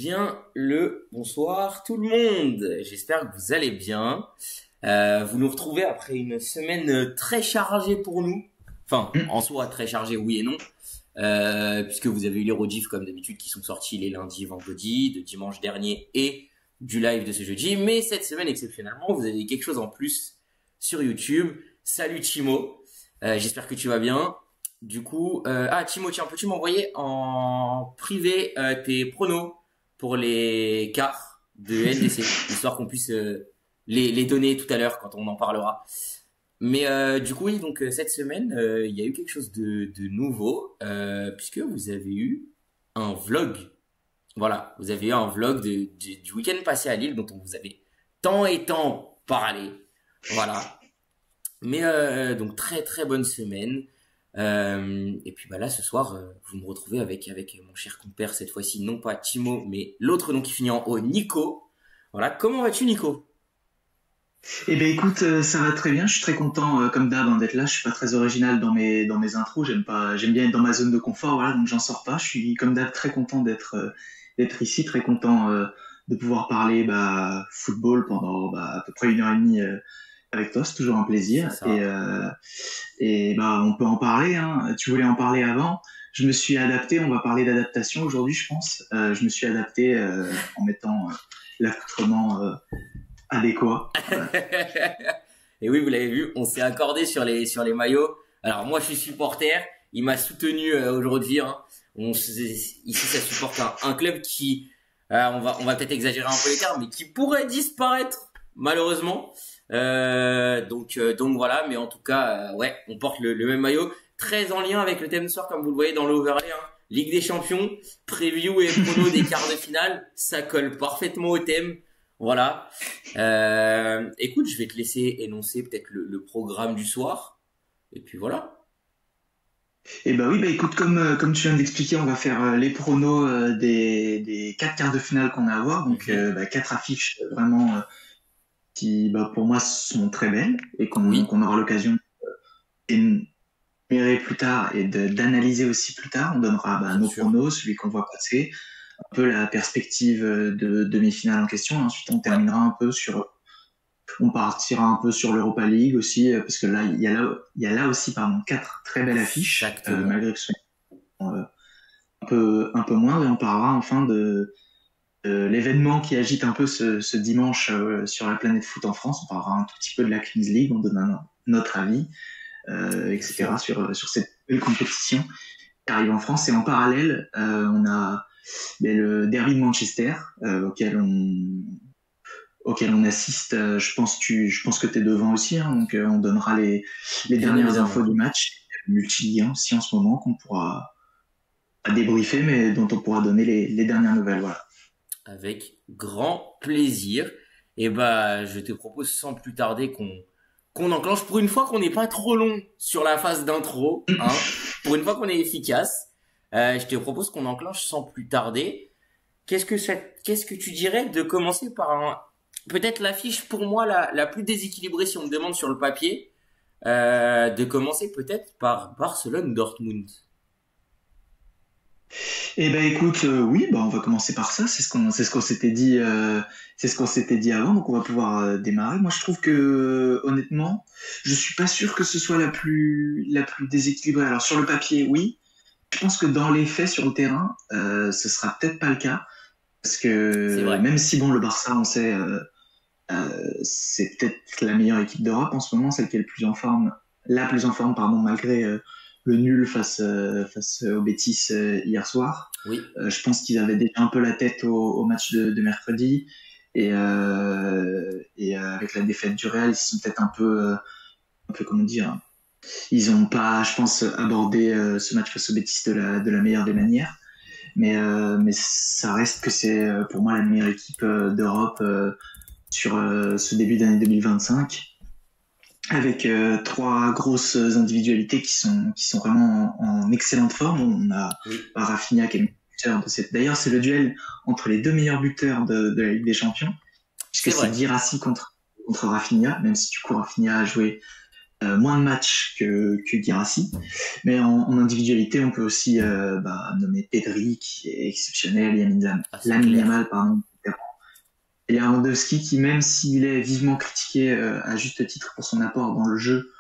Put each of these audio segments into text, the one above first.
bien le bonsoir tout le monde. J'espère que vous allez bien. Vous nous retrouvez après une semaine très chargée pour nous. Enfin, en soi très chargée, oui et non. Puisque vous avez eu les rediffs comme d'habitude qui sont sortis les lundis et vendredis, de dimanche dernier et du live de ce jeudi. Mais cette semaine, exceptionnellement, vous avez quelque chose en plus sur YouTube. Salut Timo, j'espère que tu vas bien. Du coup, Timo, tiens, peux-tu m'envoyer en privé tes pronos pour les quarts de LDC, histoire qu'on puisse les donner tout à l'heure quand on en parlera. Mais du coup, oui, donc cette semaine, il y a eu quelque chose de nouveau, puisque vous avez eu un vlog. Voilà, vous avez eu un vlog du week-end passé à Lille, dont on vous avait tant et tant parlé. Voilà. Mais donc très très bonne semaine. Et puis bah là ce soir vous me retrouvez avec mon cher compère, cette fois-ci non pas Timo mais l'autre nom qui finit en O, Nico. Voilà, comment vas-tu Nico? Eh ben écoute, ça va très bien. Je suis très content, comme d'hab, d'être là. Je suis pas très original dans mes intros. J'aime bien être dans ma zone de confort, voilà. Donc j'en sors pas. Je suis comme d'hab très content d'être ici, très content de pouvoir parler football pendant à peu près une heure et demie avec toi. C'est toujours un C'est plaisir. Et ça. on peut en parler. Hein. Tu voulais en parler avant. Je me suis adapté. On va parler d'adaptation aujourd'hui, je pense. Je me suis adapté en mettant l'accoutrement adéquat. Voilà. Et oui, vous l'avez vu, on s'est accordé sur les maillots. Alors moi je suis supporter, il m'a soutenu aujourd'hui, hein. Ici ça supporte un club qui on va peut-être exagérer un peu les termes, mais qui pourrait disparaître malheureusement. Donc voilà, mais en tout cas ouais, on porte le même maillot, très en lien avec le thème de soir comme vous le voyez dans l'overlay, hein. Ligue des Champions, preview et prono des quarts de finale, ça colle parfaitement au thème. Voilà. Écoute, je vais te laisser énoncer peut-être le programme du soir. Et puis voilà. Et bah oui, écoute, comme tu viens d'expliquer, on va faire les pronos des quatre quarts de finale qu'on a à voir. Donc Mhm. quatre affiches vraiment qui pour moi sont très belles et Oui, qu'on aura l'occasion d'énumérer plus tard et d'analyser aussi plus tard. On donnera bien nos sûr. pronos, celui qu'on voit passer, un peu la perspective de demi-finale en question. Ensuite, Ouais, on partira un peu sur l'Europa League aussi, parce que là, il y a là aussi, pardon, quatre très belles affiches, exactement. malgré que ce soit un peu moins, et on parlera enfin de l'événement qui agite un peu ce dimanche sur la planète foot en France. On parlera un tout petit peu de la Kings League, on donnera notre avis, Bien sûr. etc. sur cette belle compétition qui arrive en France. Et en parallèle, on a le derby de Manchester, auquel on assiste. Je pense que tu es devant aussi, hein, donc on donnera les Bien dernières évidemment. infos du match. Multi-Ligue 1 aussi en ce moment qu'on pourra pas débriefer, mais dont on pourra donner les dernières nouvelles. Voilà. Avec grand plaisir. Et bah, je te propose sans plus tarder qu'on enclenche. Pour une fois qu'on n'est pas trop long sur la phase d'intro, hein. Pour une fois qu'on est efficace, je te propose qu'on enclenche sans plus tarder. Qu'est-ce que tu dirais de commencer par peut-être l'affiche pour moi la plus déséquilibrée si on me demande sur le papier, de commencer peut-être par Barcelone-Dortmund. Eh ben écoute, oui, on va commencer par ça. C'est ce qu'on s'était dit, c'est ce qu'on s'était dit avant. Donc on va pouvoir démarrer. Moi, je trouve que honnêtement, je suis pas sûr que ce soit la plus déséquilibrée. Alors sur le papier, oui. Je pense que dans les faits sur le terrain, ce sera peut-être pas le cas parce C'est que vrai. même si le Barça, on sait, c'est peut-être la meilleure équipe d'Europe en ce moment, celle qui est le plus en forme, la plus en forme, pardon, malgré le nul face au Betis hier soir. Oui, Je pense qu'ils avaient déjà un peu la tête au match de mercredi et avec la défaite du Real, ils se sont peut-être un peu comment dire, ils ont pas, je pense, abordé ce match face au Betis de la meilleure des manières. Mais ça reste que c'est pour moi la meilleure équipe d'Europe sur ce début d'année 2025 avec trois grosses individualités qui sont vraiment en excellente forme. On a oui, Rafinha qui est le buteur de cette. D'ailleurs, c'est le duel entre les deux meilleurs buteurs de la Ligue des Champions, puisque c'est c'est vrai. Guirassy contre Rafinha, même si du coup Rafinha a joué moins de matchs que Guirassy. Mais en individualité, on peut aussi nommer Pedri, qui est exceptionnel, Lamine Yamal, pardon. Et Lewandowski, qui même s'il est vivement critiqué à juste titre pour son apport dans le jeu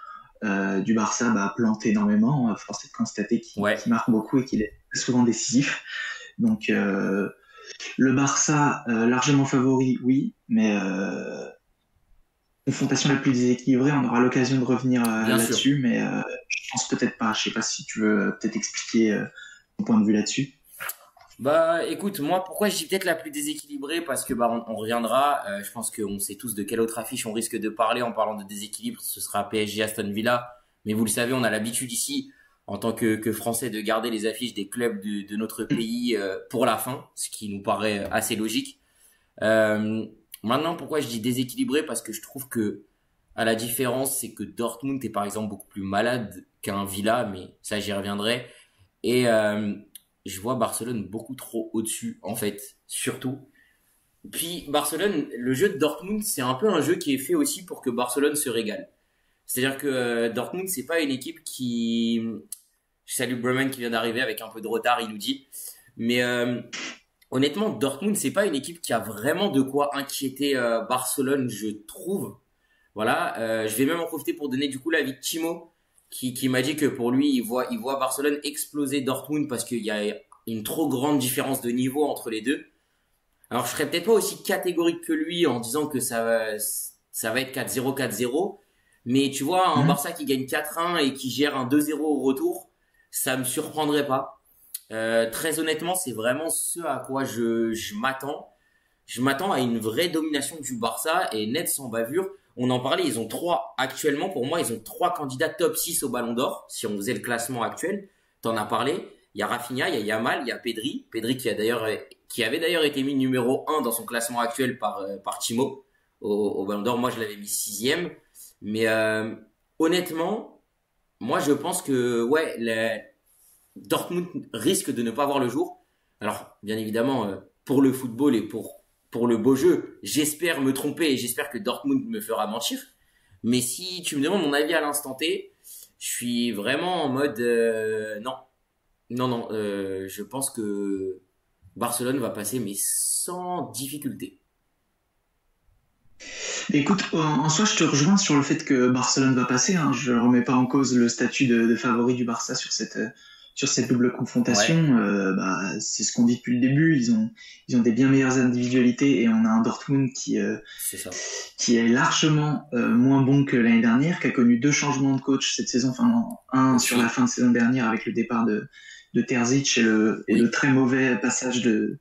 du Barça, plante énormément. Force est de constater qu'il marque beaucoup et qu'il est souvent décisif. Donc le Barça, largement favori, oui, mais confrontation la plus déséquilibrée, on aura l'occasion de revenir là-dessus, mais je pense peut-être pas. Je sais pas si tu veux peut-être expliquer ton point de vue là-dessus. Bah écoute, moi pourquoi je dis peut-être la plus déséquilibrée, parce que on reviendra, je pense qu'on sait tous de quelle autre affiche on risque de parler en parlant de déséquilibre, ce sera PSG Aston Villa, mais vous le savez, on a l'habitude ici en tant que Français de garder les affiches des clubs de notre pays pour la fin, ce qui nous paraît assez logique. Maintenant, pourquoi je dis déséquilibré, parce que je trouve que à la différence, c'est que Dortmund est par exemple beaucoup plus malade qu'un Villa, mais ça j'y reviendrai, et je vois Barcelone beaucoup trop au-dessus, en fait, surtout. Puis Barcelone, le jeu de Dortmund, c'est un peu un jeu qui est fait aussi pour que Barcelone se régale. C'est-à-dire que Dortmund, c'est pas une équipe qui... Je salue Bremen qui vient d'arriver avec un peu de retard, il nous dit. Mais honnêtement, Dortmund, c'est pas une équipe qui a vraiment de quoi inquiéter Barcelone, je trouve. Voilà, je vais même en profiter pour donner du coup l'avis de Timo, qui m'a dit que pour lui, il voit Barcelone exploser Dortmund parce qu'il y a une trop grande différence de niveau entre les deux. Alors, je serais peut-être pas aussi catégorique que lui en disant que ça va être 4-0, 4-0. Mais tu vois, un Barça qui gagne 4-1 et qui gère un 2-0 au retour, ça me surprendrait pas. Très honnêtement, c'est vraiment ce à quoi je m'attends. Je m'attends à une vraie domination du Barça et net sans bavure. On en parlait, actuellement, pour moi, ils ont 3 candidats top 6 au Ballon d'Or, si on faisait le classement actuel. T'en as parlé. Il y a Rafinha, il y a Yamal, il y a Pedri. Pedri qui avait d'ailleurs été mis numéro 1 dans son classement actuel par Timo au Ballon d'Or. Moi, je l'avais mis 6e. Mais honnêtement, moi, je pense que Dortmund risque de ne pas voir le jour. Alors, bien évidemment, pour le football et pour le beau jeu, j'espère me tromper et j'espère que Dortmund me fera mentir. Mais si tu me demandes mon avis à l'instant T, je suis vraiment en mode non. Je pense que Barcelone va passer, mais sans difficulté. Écoute, en soi, je te rejoins sur le fait que Barcelone va passer. Hein. Je remets pas en cause le statut de favori du Barça sur cette double confrontation. Ouais. C'est ce qu'on dit depuis le début. Ils ont des bien meilleures individualités et on a un Dortmund qui est largement moins bon que l'année dernière, qui a connu 2 changements de coach cette saison. Enfin, un sur la fin de saison dernière avec le départ de Terzic et le très mauvais passage de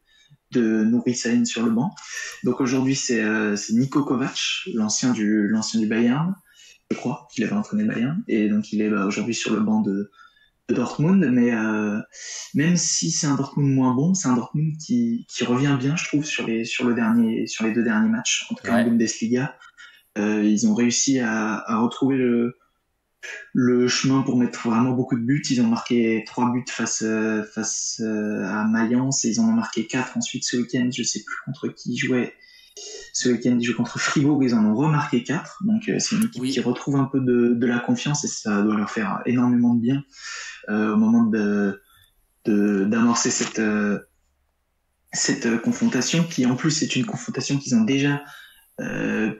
Nuri Sahin sur le banc. Donc aujourd'hui, c'est Niko Kovac, l'ancien du Bayern, je crois qu'il avait entraîné le Bayern, et donc il est aujourd'hui sur le banc de Dortmund. Mais même si c'est un Dortmund moins bon, c'est un Dortmund qui revient bien, je trouve, sur les 2 derniers matchs, en tout cas en Bundesliga. Ils ont réussi à retrouver le chemin pour mettre vraiment beaucoup de buts. Ils ont marqué 3 buts face à Mayence et ils en ont marqué 4 ensuite ce week-end. Je sais plus contre qui ils jouaient. Ce week-end, ils jouent contre Fribourg. Ils en ont remarqué 4. Donc, c'est une équipe qui retrouve un peu de la confiance et ça doit leur faire énormément de bien au moment d'amorcer cette confrontation qui, en plus, est une confrontation qu'ils ont déjà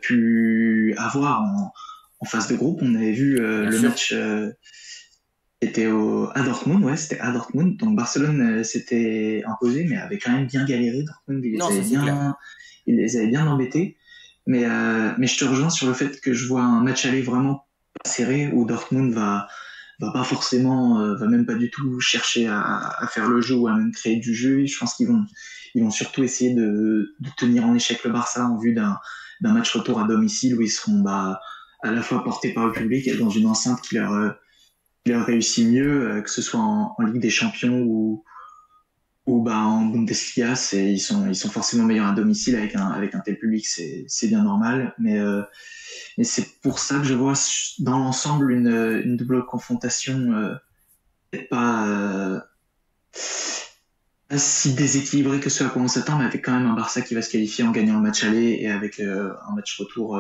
pu avoir en phase de groupe. On avait vu le match c'était à Dortmund, c'était à Dortmund. Donc Barcelone s'était imposé, mais avait quand même bien galéré. Dortmund, il les avait bien embêtés. Mais je te rejoins sur le fait que je vois un match aller vraiment pas serré où Dortmund va pas forcément, va même pas du tout chercher à faire le jeu ou à même créer du jeu. Je pense qu'ils vont surtout essayer de tenir en échec le Barça en vue d'un match retour à domicile où ils seront à la fois portés par le public et dans une enceinte qui leur réussit mieux, que ce soit en Ligue des Champions ou en Bundesliga. Ils sont forcément meilleurs à domicile avec un tel public, c'est bien normal. Mais c'est pour ça que je vois dans l'ensemble une double confrontation peut-être pas si déséquilibrée que ce à quoi on s'attend, mais avec quand même un Barça qui va se qualifier en gagnant le match aller et avec un match retour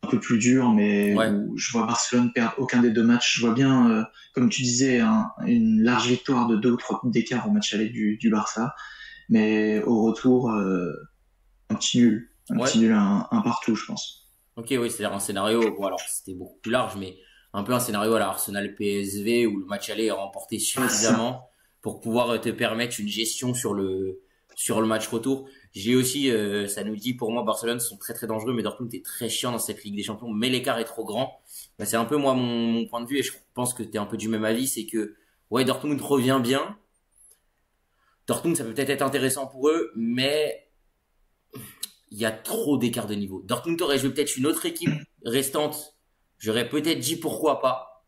un peu plus dur, mais Ouais. où je vois Barcelone perdre aucun des deux matchs. Je vois bien, comme tu disais, une large victoire de 2 ou 3 buts d'écart au match aller du Barça, mais au retour, un Ouais. petit nul, un partout, je pense. Ok, oui, c'est-à-dire un scénario, bon alors c'était beaucoup plus large, mais un peu un scénario à la Arsenal PSV où le match aller est remporté Ouais, c'est ça. suffisamment pour pouvoir te permettre une gestion sur le match retour. J'ai aussi, ça nous dit pour moi Barcelone sont très très dangereux, mais Dortmund est très chiant dans cette Ligue des Champions, mais l'écart est trop grand. Bah, c'est un peu moi mon point de vue et je pense que tu es un peu du même avis, c'est que ouais Dortmund revient bien. Dortmund ça peut peut-être être intéressant pour eux, mais il y a trop d'écart de niveau. Dortmund aurait joué peut-être une autre équipe restante. J'aurais peut-être dit pourquoi pas.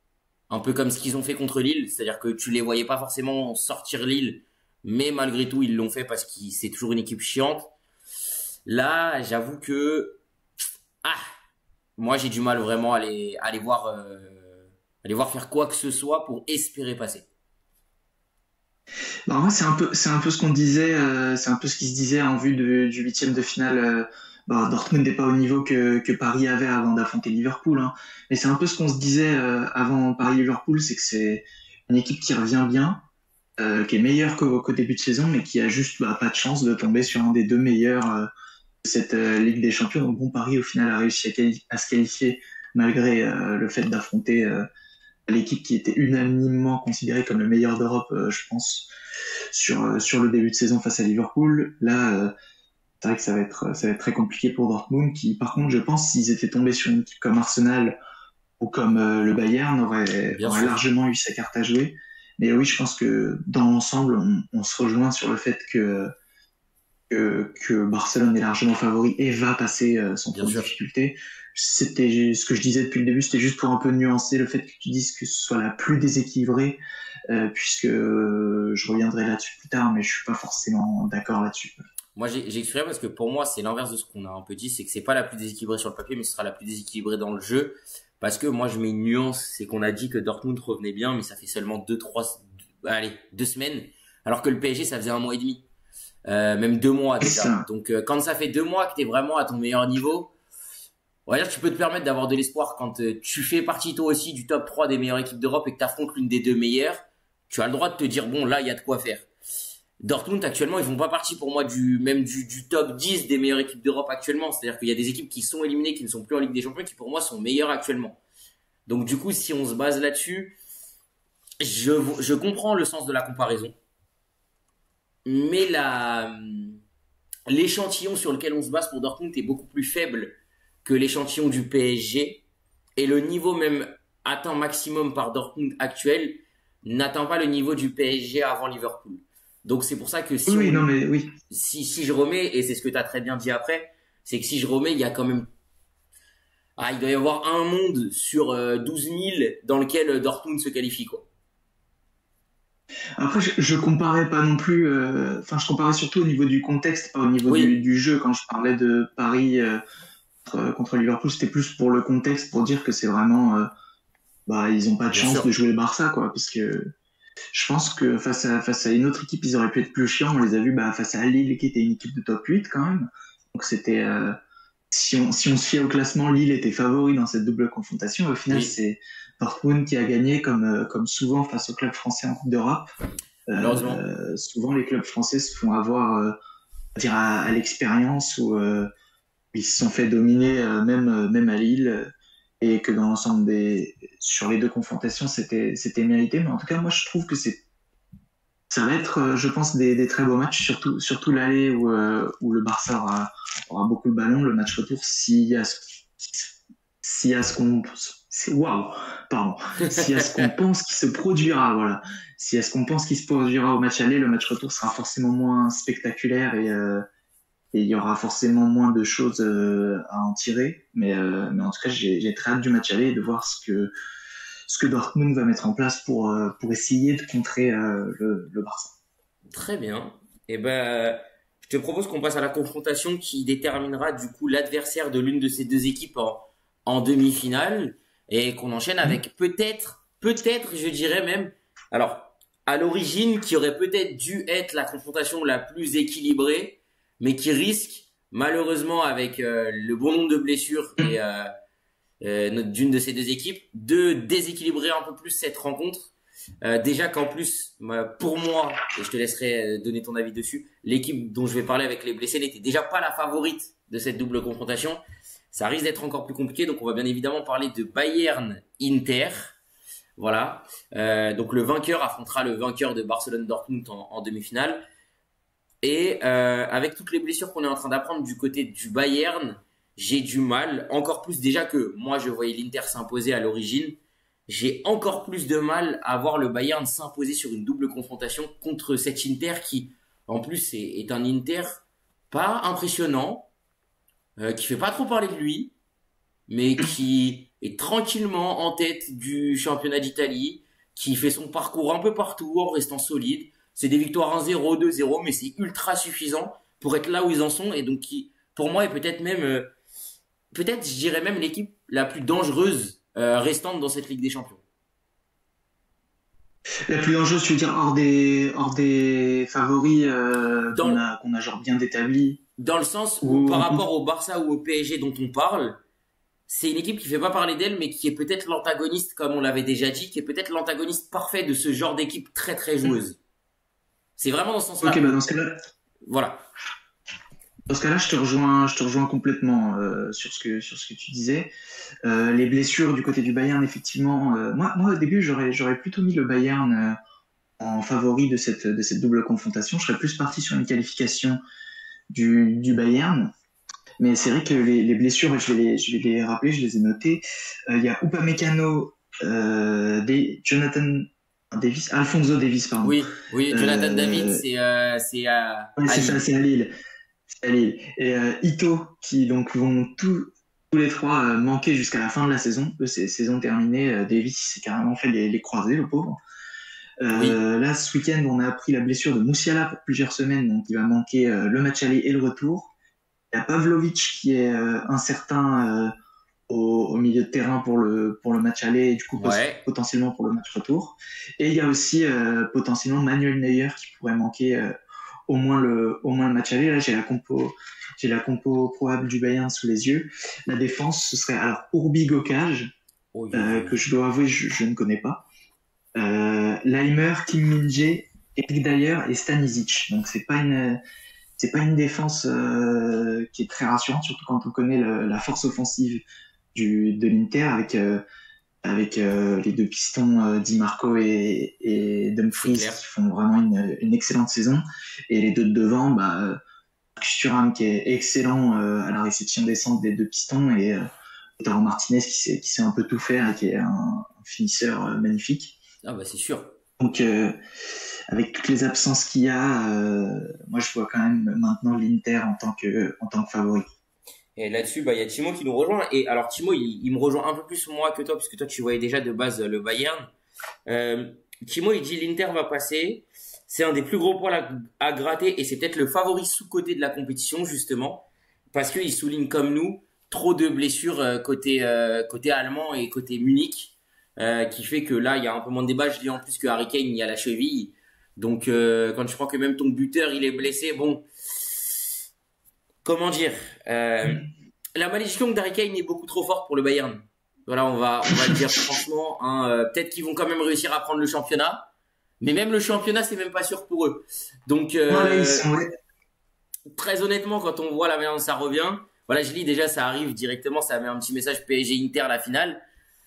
Un peu comme ce qu'ils ont fait contre Lille. C'est-à-dire que tu les voyais pas forcément sortir Lille. Mais malgré tout, ils l'ont fait parce que c'est toujours une équipe chiante. Là, j'avoue que, ah, moi, j'ai du mal vraiment à les voir faire quoi que ce soit pour espérer passer. Bah, en vrai, c'est un peu ce qu'on disait, c'est un peu ce qui se disait en vue du huitième de finale. Bah, Dortmund n'est pas au niveau que Paris avait avant d'affronter Liverpool, hein. Mais c'est un peu ce qu'on se disait avant Paris-Liverpool, c'est que c'est une équipe qui revient bien, qui est meilleure qu'au début de saison, mais qui a juste bah, pas de chance de tomber sur un des deux meilleurs de cette Ligue des Champions. Donc bon, Paris au final a réussi à se qualifier malgré le fait d'affronter l'équipe qui était unanimement considérée comme le meilleur d'Europe, je pense, sur le début de saison face à Liverpool. Là, c'est vrai que ça va être très compliqué pour Dortmund, qui, par contre, je pense, s'ils étaient tombés sur une équipe comme Arsenal ou comme le Bayern, Bien aurait sûr. largement eu sa carte à jouer. Mais oui, je pense que dans l'ensemble, on se rejoint sur le fait que Barcelone est largement favori et va passer sans Bien trop de sûr. difficultés. C'était ce que je disais depuis le début, c'était juste pour un peu nuancer le fait que tu dises que ce soit la plus déséquilibrée, puisque je reviendrai là-dessus plus tard, mais je suis pas forcément d'accord là-dessus. Moi, j'ai exprimé parce que pour moi, c'est l'inverse de ce qu'on a un peu dit, c'est que c'est pas la plus déséquilibrée sur le papier, mais ce sera la plus déséquilibrée dans le jeu. Parce que moi, je mets une nuance, c'est qu'on a dit que Dortmund revenait bien, mais ça fait seulement allez, 2 semaines, alors que le PSG, ça faisait 1 mois et demi, même 2 mois C'est déjà. ça. Donc, quand ça fait 2 mois que t'es vraiment à ton meilleur niveau, on va dire que tu peux te permettre d'avoir de l'espoir quand tu fais partie toi aussi du top 3 des meilleures équipes d'Europe et que t'affrontes l'une des deux meilleures. Tu as le droit de te dire, bon, là, il y a de quoi faire. Dortmund actuellement ils font pas partie pour moi du top 10 des meilleures équipes d'Europe actuellement, c'est-à-dire qu'il y a des équipes qui sont éliminées qui ne sont plus en Ligue des Champions qui pour moi sont meilleures actuellement. Donc du coup si on se base là-dessus, je comprends le sens de la comparaison, mais l'échantillon sur lequel on se base pour Dortmund est beaucoup plus faible que l'échantillon du PSG et le niveau même atteint maximum par Dortmund actuel n'atteint pas le niveau du PSG avant Liverpool. Donc c'est pour ça que Oui, oui, non, mais oui. si je remets, et c'est ce que tu as très bien dit après, c'est que si je remets, il y a quand même, il doit y avoir un monde sur 12 000 dans lequel Dortmund se qualifie, quoi. Après, je comparais pas non plus, enfin, je comparais surtout au niveau du contexte, pas au niveau Oui, du jeu. Quand je parlais de Paris contre Liverpool, c'était plus pour le contexte, pour dire que c'est vraiment, bah, ils ont pas de bien chance de sûr. jouer le Barça, quoi, parce que je pense que face à une autre équipe, ils auraient pu être plus chiants. On les a vus bah, face à Lille, qui était une équipe de top 8 quand même. Donc c'était, si on se fie au classement, Lille était favori dans cette double confrontation. Au final, Oui, c'est Dortmund qui a gagné comme souvent face aux clubs français en Coupe d'Europe. malheureusement. Souvent, les clubs français se font avoir dire à l'expérience où ils se sont fait dominer même à Lille et que dans l'ensemble sur les deux confrontations c'était mérité, mais en tout cas moi je trouve que ça va être je pense des très beaux matchs, surtout l'aller où le Barça aura beaucoup le ballon. Le match retour, s'il y a ce qu'on waouh, pardon, s'il y a ce qu'on pense qui se produira, voilà, s'il y a ce qu'on pense qui se produira au match aller, le match retour sera forcément moins spectaculaire et il y aura forcément moins de choses à en tirer. Mais en tout cas, j'ai très hâte du match aller et de voir ce que Dortmund va mettre en place pour essayer de contrer le Barça. Très bien. Et ben, je te propose qu'on passe à la confrontation qui déterminera du coup l'adversaire de l'une de ces deux équipes en demi-finale et qu'on enchaîne avec peut-être, je dirais même, alors, à l'origine, qui aurait peut-être dû être la confrontation la plus équilibrée, mais qui risque, malheureusement, avec le bon nombre de blessures d'une de ces deux équipes, de déséquilibrer un peu plus cette rencontre. Déjà qu'en plus, pour moi, et je te laisserai donner ton avis dessus, l'équipe dont je vais parler avec les blessés n'était déjà pas la favorite de cette double confrontation. Ça risque d'être encore plus compliqué, donc on va bien évidemment parler de Bayern-Inter. Voilà. Donc le vainqueur affrontera le vainqueur de Barcelone-Dortmund en demi-finale. Et avec toutes les blessures qu'on est en train d'apprendre du côté du Bayern, j'ai du mal, encore plus déjà que moi je voyais l'Inter s'imposer à l'origine, j'ai encore plus de mal à voir le Bayern s'imposer sur une double confrontation contre cet Inter qui, en plus, est un Inter pas impressionnant, qui fait pas trop parler de lui, mais qui est tranquillement en tête du championnat d'Italie, qui fait son parcours un peu partout en restant solide. C'est des victoires 1-0, 2-0, mais c'est ultra suffisant pour être là où ils en sont et donc qui, pour moi, est peut-être même, peut-être, je dirais même l'équipe la plus dangereuse restante dans cette Ligue des Champions. La plus dangereuse, tu veux dire hors des favoris Dans, qu'on a genre bien établis. dans le sens où, par Ou rapport au Barça ou au PSG dont on parle, c'est une équipe qui fait pas parler d'elle, mais qui est peut-être l'antagoniste, comme on l'avait déjà dit, qui est peut-être l'antagoniste parfait de ce genre d'équipe très très joueuse. C'est vraiment dans ce sens-là. ok, bah dans ce cas-là, Voilà. je te rejoins complètement sur ce que tu disais. Les blessures du côté du Bayern, effectivement, moi au début j'aurais plutôt mis le Bayern en favori de cette double confrontation. Je serais plus parti sur une qualification du Bayern. Mais c'est vrai que les blessures, je vais les rappeler, je les ai notées. Il y a Upamecano, Jonathan Davis, Alphonso Davis, pardon. Oui, Jonathan David, Oui, à c'est Lille. ça, c'est à Lille. C'est à Lille. Et Ito, qui donc vont tous les trois manquer jusqu'à la fin de la saison. Eux, c'est saison terminée. Davis, il s'est carrément fait les croisés, le pauvre. Oui, Là, ce week-end, on a appris la blessure de Moussiala pour plusieurs semaines, donc il va manquer le match aller et le retour. Il y a Pavlovic qui est incertain au milieu de terrain pour le match aller et du coup ouais. potentiellement pour le match retour. Et il y a aussi potentiellement Manuel Neuer qui pourrait manquer au moins le match aller. Là, j'ai la compo probable du Bayern sous les yeux. La défense, ce serait alors Urbi Gokage, Oh, que je dois avouer, je ne connais pas. Leimer, Kim Min-jae, Eric Dyer et Stanisic. Donc c'est pas une défense qui est très rassurante, surtout quand on connaît la force offensive de l'Inter avec les deux pistons Di Marco et c'est Dumfries clair. qui font vraiment une excellente saison. Et les deux de devant, Marcus Thuram qui est excellent à la réception des centres des deux pistons et Lautaro Martinez qui sait un peu tout faire et qui est un finisseur magnifique. Ah bah c'est sûr. Donc, avec toutes les absences qu'il y a, moi je vois quand même maintenant l'Inter en tant que favori. Et là-dessus, il y a Timo qui nous rejoint. Et alors Timo, il me rejoint un peu plus moi que toi, parce que toi tu voyais déjà de base le Bayern. Euh, Timo, il dit l'Inter va passer. C'est un des plus gros points à gratter et c'est peut-être le favori sous-côté de la compétition justement, parce qu'il souligne comme nous trop de blessures côté allemand et côté Munich, qui fait que là il y a un peu moins de débat. Je dis en plus que Harry Kane il y a la cheville, donc quand je crois que même ton buteur il est blessé, bon, comment dire, euh, la malédiction d'Harry Kane est beaucoup trop forte pour le Bayern. Voilà, on va le dire franchement, hein, peut-être qu'ils vont quand même réussir à prendre le championnat. Mais même le championnat, c'est même pas sûr pour eux. Donc, Voilà, ils sont, ouais. très honnêtement, quand on voit la manière dont ça revient, voilà, je lis déjà, ça arrive directement, ça met un petit message PSG Inter la finale.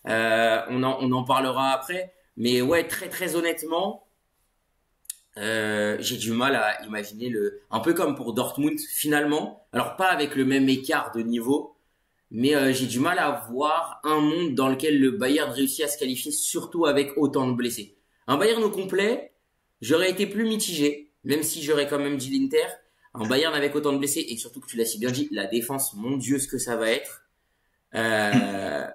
On en parlera après. Mais ouais, très très honnêtement, j'ai du mal à imaginer un peu comme pour Dortmund finalement. Alors pas avec le même écart de niveau, mais j'ai du mal à voir un monde dans lequel le Bayern réussit à se qualifier, surtout avec autant de blessés. Un Bayern au complet, j'aurais été plus mitigé, même si j'aurais quand même dit l'Inter. Un Bayern avec autant de blessés, et surtout que tu l'as si bien dit, la défense, mon Dieu, ce que ça va être. Euh,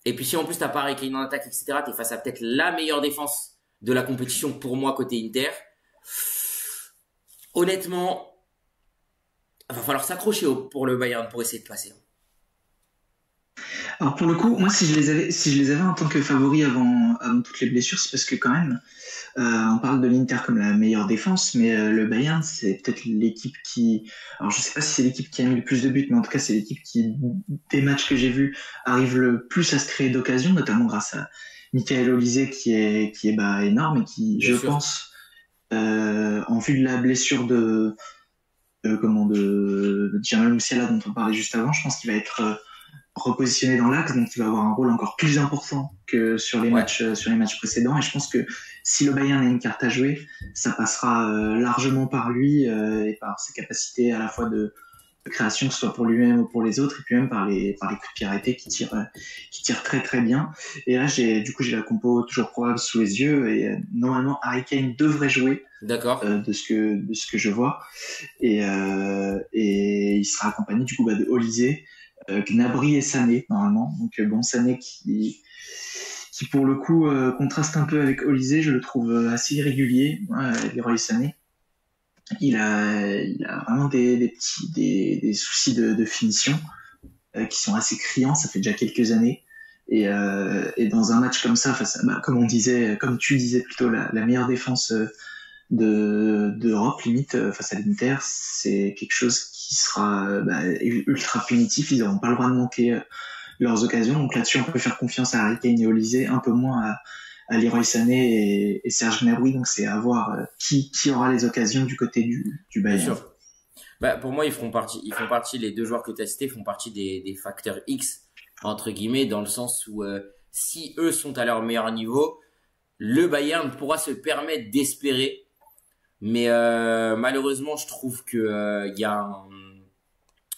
et puis si en plus t'as pas Harry Kane en attaque, etc., t'es face à peut-être la meilleure défense de la compétition pour moi côté Inter. Honnêtement, il va falloir s'accrocher pour le Bayern pour essayer de passer. Alors pour le coup, moi si je les avais en tant que favoris avant toutes les blessures, c'est parce que quand même On parle de l'Inter comme la meilleure défense, mais le Bayern, c'est peut-être l'équipe qui... Alors, je sais pas si c'est l'équipe qui a mis le plus de buts, mais en tout cas, c'est l'équipe qui, des matchs que j'ai vus, arrive le plus à se créer d'occasions, notamment grâce à Michael Olise qui est énorme et qui, Bien je sûr. pense, en vue de la blessure de Jamal Musiala dont on parlait juste avant, je pense qu'il va être repositionné dans l'axe, donc il va avoir un rôle encore plus important que Ouais, sur les matchs précédents. Et je pense que si le Bayern a une carte à jouer, ça passera largement par lui et par ses capacités à la fois de création, que ce soit pour lui-même ou pour les autres, et puis même par les coups de pied arrêtés qui tirent très très bien. Et là, j'ai la compo toujours probable sous les yeux, et normalement Harry Kane devrait jouer d'accord. de ce que je vois, et il sera accompagné du coup de Olise, Gnabry et Sané normalement. Donc bon, Sané qui pour le coup contraste un peu avec Olise, je le trouve assez irrégulier, Leroy Sané. Il a vraiment des soucis de finition qui sont assez criants, ça fait déjà quelques années. Et dans un match comme ça, face à, comme tu disais plutôt, la meilleure défense d'Europe, limite, face à l'Inter, c'est quelque chose qui sera ultra punitif. Ils n'auront pas le droit de manquer leurs occasions. Donc là-dessus, on peut faire confiance à Harry Kane et Olise, un peu moins à Leroy Sané et Serge Gnabry. Donc c'est à voir qui aura les occasions du côté du Bien Bayern. sûr. Pour moi, ils font partie, les deux joueurs que tu as cités font partie des facteurs X, entre guillemets, dans le sens où si eux sont à leur meilleur niveau, le Bayern pourra se permettre d'espérer. Mais malheureusement, je trouve que il y a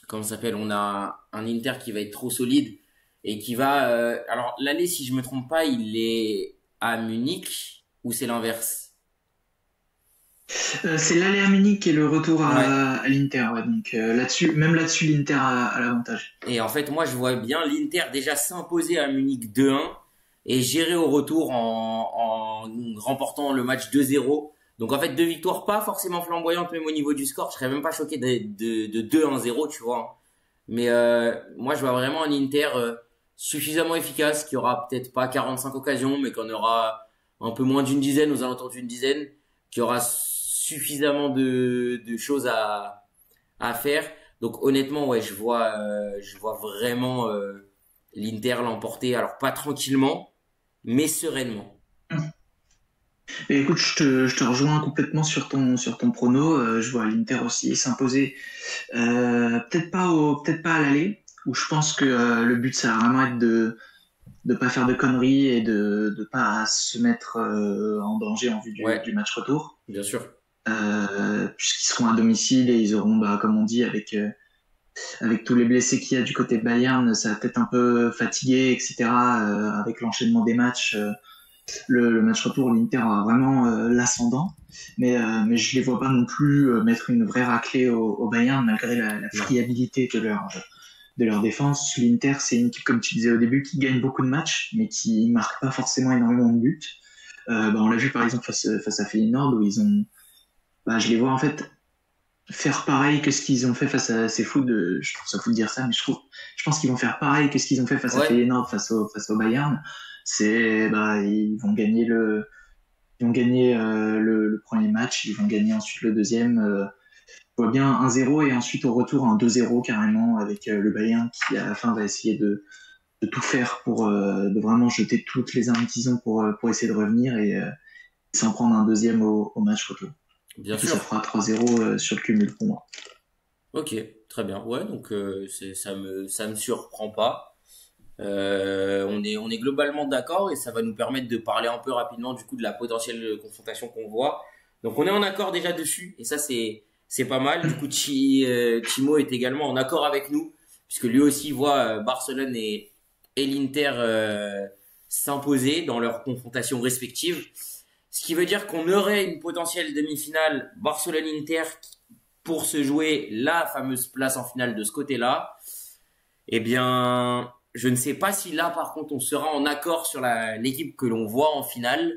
comment ça s'appelle, on a un Inter qui va être trop solide et qui va. Alors l'aller, si je me trompe pas, il est à Munich ou c'est l'inverse? C'est l'aller à Munich et le retour Ouais. à l'Inter. Ouais. Donc là-dessus, l'Inter a l'avantage. Et en fait, moi, je vois bien l'Inter déjà s'imposer à Munich 2-1 et gérer au retour en remportant le match 2-0. Donc en fait, deux victoires pas forcément flamboyantes même au niveau du score. Je serais même pas choqué de 2-1-0, tu vois. Mais moi, je vois vraiment un Inter suffisamment efficace qui aura peut-être pas 45 occasions, mais qu'on aura un peu moins d'une dizaine, aux alentours d'une dizaine, qui aura suffisamment de choses à faire. Donc honnêtement, ouais, je vois vraiment l'Inter l'emporter. Alors pas tranquillement, mais sereinement. Et écoute, je te rejoins complètement sur ton prono. Je vois l'Inter aussi s'imposer. Peut-être pas à l'aller, où je pense que le but, ça va vraiment être de pas faire de conneries et de pas se mettre en danger en vue Ouais, du match retour. bien sûr. Puisqu'ils seront à domicile et ils auront, comme on dit, avec tous les blessés qu'il y a du côté Bayern, ça va peut-être un peu fatigué, etc. Avec l'enchaînement des matchs, le match retour, l'Inter a vraiment l'ascendant. Mais je les vois pas non plus mettre une vraie raclée au Bayern, malgré la Non. friabilité de leur défense. L'Inter, c'est une équipe, comme tu disais au début, qui gagne beaucoup de matchs, mais qui marque pas forcément énormément de buts. On l'a vu par exemple face à Feyenoord, où je les vois en fait faire pareil que ce qu'ils ont fait face à ces fous je trouve ça fou de dire ça, mais je pense qu'ils vont faire pareil que ce qu'ils ont fait face à Ouais, Feyenoord, face au Bayern. Ils vont gagner le premier match, ils vont gagner ensuite le deuxième. Je vois bien 1-0 et ensuite au retour un 2-0 carrément avec le Bayern qui à la fin va essayer de tout faire pour de vraiment jeter toutes les armes qu'ils ont pour essayer de revenir et s'en prendre un deuxième au match retour. bien Du coup, ça sûr. fera 3-0 sur le cumul pour moi. Ok, très bien. Ouais, donc ça me surprend pas. On est globalement d'accord et ça va nous permettre de parler un peu rapidement du coup de la potentielle confrontation qu'on voit. Donc on est en accord déjà dessus et ça c'est pas mal. Du coup Timo est également en accord avec nous puisque lui aussi voit Barcelone et l'Inter s'imposer dans leurs confrontations respectives. Ce qui veut dire qu'on aurait une potentielle demi-finale Barcelone-Inter pour se jouer la fameuse place en finale de ce côté-là. Eh bien, je ne sais pas si là, par contre, on sera en accord sur l'équipe que l'on voit en finale.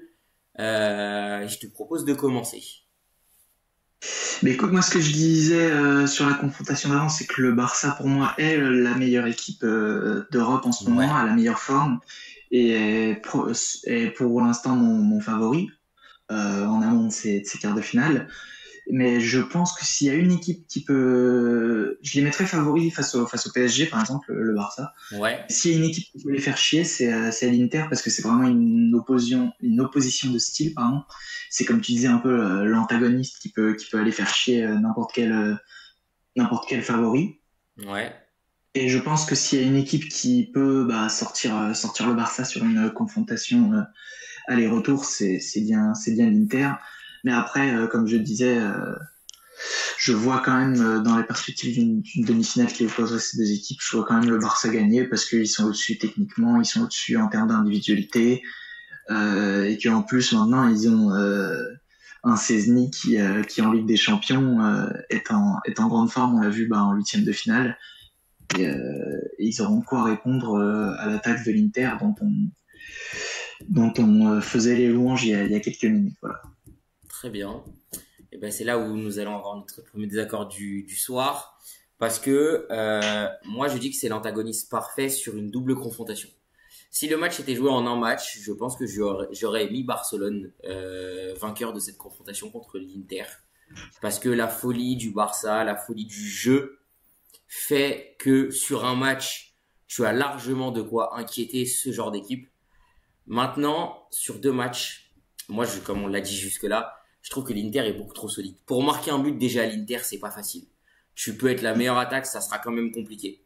Je te propose de commencer. Mais écoute, moi, ce que je disais sur la confrontation d'avant, c'est que le Barça, pour moi, est la meilleure équipe d'Europe en ce moment, Ouais, à la meilleure forme, et est pour l'instant mon favori. en amont de ces quarts de finale. Mais je pense que s'il y a une équipe qui peut, je les mettrais favoris face au PSG, par exemple, le Barça. Ouais. S'il y a une équipe qui peut les faire chier, c'est l'Inter parce que c'est vraiment une opposition de style, pardon. C'est comme tu disais un peu l'antagoniste qui peut aller faire chier n'importe quel favori. Ouais. Et je pense que s'il y a une équipe qui peut sortir le Barça sur une confrontation aller-retour, c'est bien l'Inter. Mais après, comme je disais, je vois quand même dans les perspectives d'une demi-finale qui opposerait ces deux équipes, je vois quand même le Barça gagner parce qu'ils sont au-dessus techniquement, ils sont au-dessus en termes d'individualité, et qu'en plus maintenant ils ont un Szczęsny qui en Ligue des Champions est en grande forme, on l'a vu en huitième de finale, et ils auront quoi répondre à l'attaque de l'Inter dont on faisait les louanges il y a quelques minutes. Voilà. Très bien. Et ben c'est là où nous allons avoir notre premier désaccord du soir, parce que moi je dis que c'est l'antagoniste parfait sur une double confrontation. Si le match était joué en un match, je pense que j'aurais mis Barcelone vainqueur de cette confrontation contre l'Inter, parce que la folie du Barça, la folie du jeu fait que sur un match, tu as largement de quoi inquiéter ce genre d'équipe. Maintenant, sur deux matchs, moi, comme on l'a dit jusque-là, je trouve que l'Inter est beaucoup trop solide. Pour marquer un but déjà à l'Inter, c'est pas facile. Tu peux être la meilleure attaque, ça sera quand même compliqué.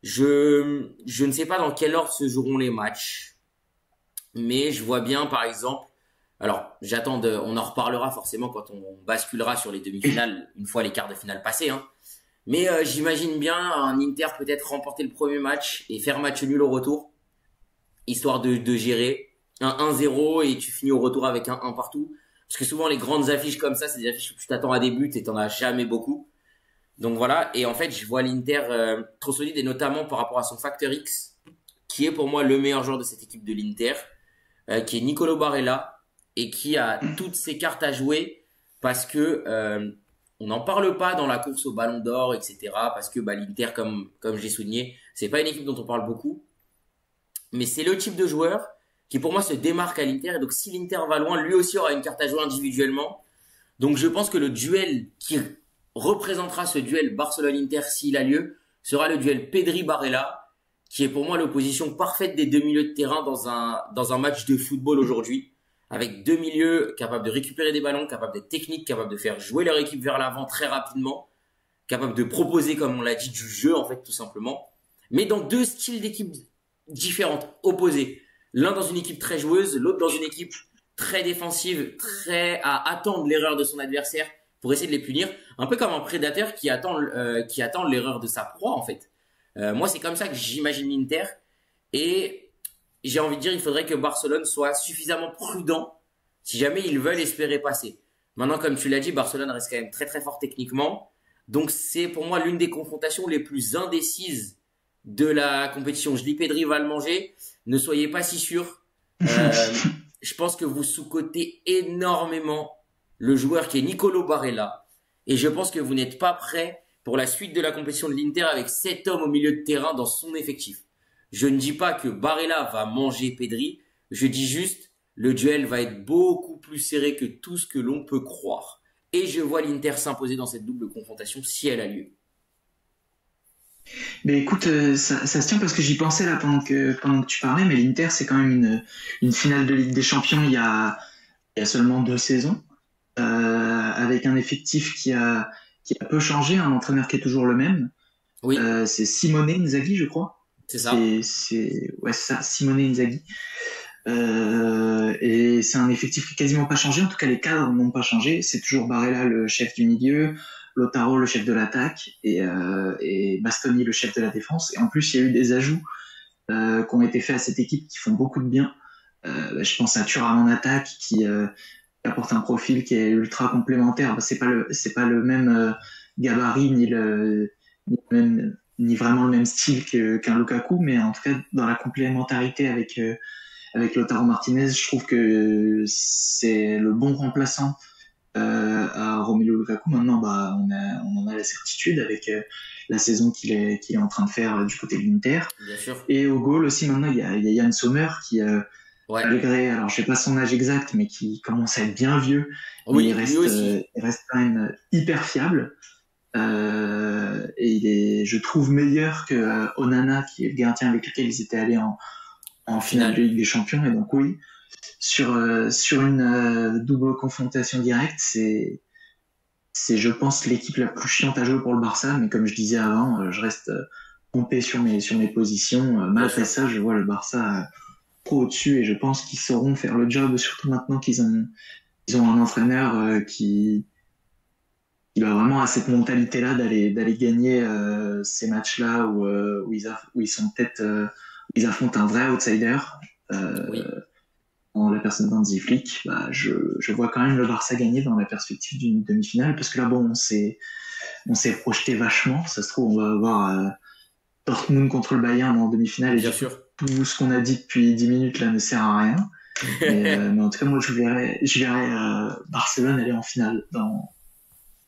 Je ne sais pas dans quel ordre se joueront les matchs, mais je vois bien, par exemple, alors on en reparlera forcément quand on basculera sur les demi-finales, une fois les quarts de finale passés, hein. Mais j'imagine bien un Inter peut-être remporter le premier match et faire match nul au retour, histoire de gérer un 1-0 et tu finis au retour avec un 1 partout. Parce que souvent les grandes affiches comme ça, c'est des affiches où tu t'attends à des buts et t'en as jamais beaucoup. Donc voilà, et en fait je vois l'Inter trop solide, et notamment par rapport à son facteur X, qui est pour moi le meilleur joueur de cette équipe de l'Inter, qui est Nicolo Barella, et qui a toutes ses cartes à jouer, parce que on n'en parle pas dans la course au Ballon d'Or, etc. Parce que l'Inter, comme j'ai souligné, c'est pas une équipe dont on parle beaucoup, mais c'est le type de joueur qui pour moi se démarque à l'Inter, et donc si l'Inter va loin, lui aussi aura une carte à jouer individuellement. Donc je pense que le duel qui représentera ce duel Barcelone-Inter s'il a lieu sera le duel Pedri-Barella, qui est pour moi l'opposition parfaite des deux milieux de terrain dans un match de football aujourd'hui, avec deux milieux capables de récupérer des ballons, capables d'être techniques, capables de faire jouer leur équipe vers l'avant très rapidement, capables de proposer, comme on l'a dit, du jeu en fait tout simplement, mais dans deux styles d'équipe différentes, opposées. L'un dans une équipe très joueuse, l'autre dans une équipe très défensive, très à attendre l'erreur de son adversaire pour essayer de les punir, un peu comme un prédateur qui attend l'erreur de sa proie en fait. Moi c'est comme ça que j'imagine l'Inter, et j'ai envie de dire il faudrait que Barcelone soit suffisamment prudent si jamais ils veulent espérer passer. Maintenant, comme tu l'as dit, Barcelone reste quand même très très fort techniquement, donc c'est pour moi l'une des confrontations les plus indécises de la compétition. Je dis Pedri va le manger, ne soyez pas si sûrs. Je pense que vous sous-cotez énormément le joueur qui est Nicolo Barella, et je pense que vous n'êtes pas prêt pour la suite de la compétition de l'Inter avec 7 hommes au milieu de terrain dans son effectif. Je ne dis pas que Barella va manger Pedri, je dis juste le duel va être beaucoup plus serré que tout ce que l'on peut croire. Et je vois l'Inter s'imposer dans cette double confrontation si elle a lieu. Mais écoute, ça se tient parce que j'y pensais là pendant que tu parlais, mais l'Inter c'est quand même une finale de Ligue des Champions il y a seulement 2 saisons, avec un effectif qui a peu changé, un entraîneur qui est toujours le même. Oui, C'est Simone Inzaghi, je crois. c'est ça. C'est ça, Simone Inzaghi. Et c'est un effectif qui n'a quasiment pas changé, en tout cas les cadres n'ont pas changé. C'est toujours Barella le chef du milieu, Lautaro le chef de l'attaque, et Bastoni le chef de la défense. Et en plus il y a eu des ajouts qui ont été faits à cette équipe qui font beaucoup de bien. Je pense à Thuram en attaque qui apporte un profil qui est ultra complémentaire. C'est pas le même gabarit ni vraiment le même style qu'un Lukaku, mais en tout cas dans la complémentarité avec Lautaro Martinez, je trouve que c'est le bon remplaçant à Romelu Lukaku. Maintenant, on en a la certitude avec la saison qu'il est en train de faire du côté de l'Inter. Bien sûr. Et au goal aussi, maintenant, il y a Yann Sommer Ouais. malgré, alors je sais pas son âge exact, mais qui commence à être bien vieux, mais Oui, lui aussi. il reste quand même hyper fiable. Et je trouve, meilleur que Onana, qui est le gardien avec lequel ils étaient allés en En finale de finale. Ligue des Champions. Et donc oui, sur une double confrontation directe, c'est, je pense, l'équipe la plus chiante à jouer pour le Barça. Mais comme je disais avant, je reste pompé sur mes positions. Bien Malgré sûr. ça, je vois le Barça trop au-dessus et je pense qu'ils sauront faire le job, surtout maintenant ils ont un entraîneur il a vraiment à cette mentalité-là d'aller gagner ces matchs-là où ils sont peut-être où ils affrontent un vrai outsider. Euh, Oui. En la personne d'Hansi Flick, bah, je vois quand même le Barça gagner dans la perspective d'une demi-finale, parce que là, bon, on s'est projeté vachement. Ça se trouve, on va avoir Dortmund contre le Bayern en demi-finale, et Bien du coup, sûr. tout ce qu'on a dit depuis 10 minutes là ne sert à rien. Mais en tout cas, moi, je verrais Barcelone aller en finale.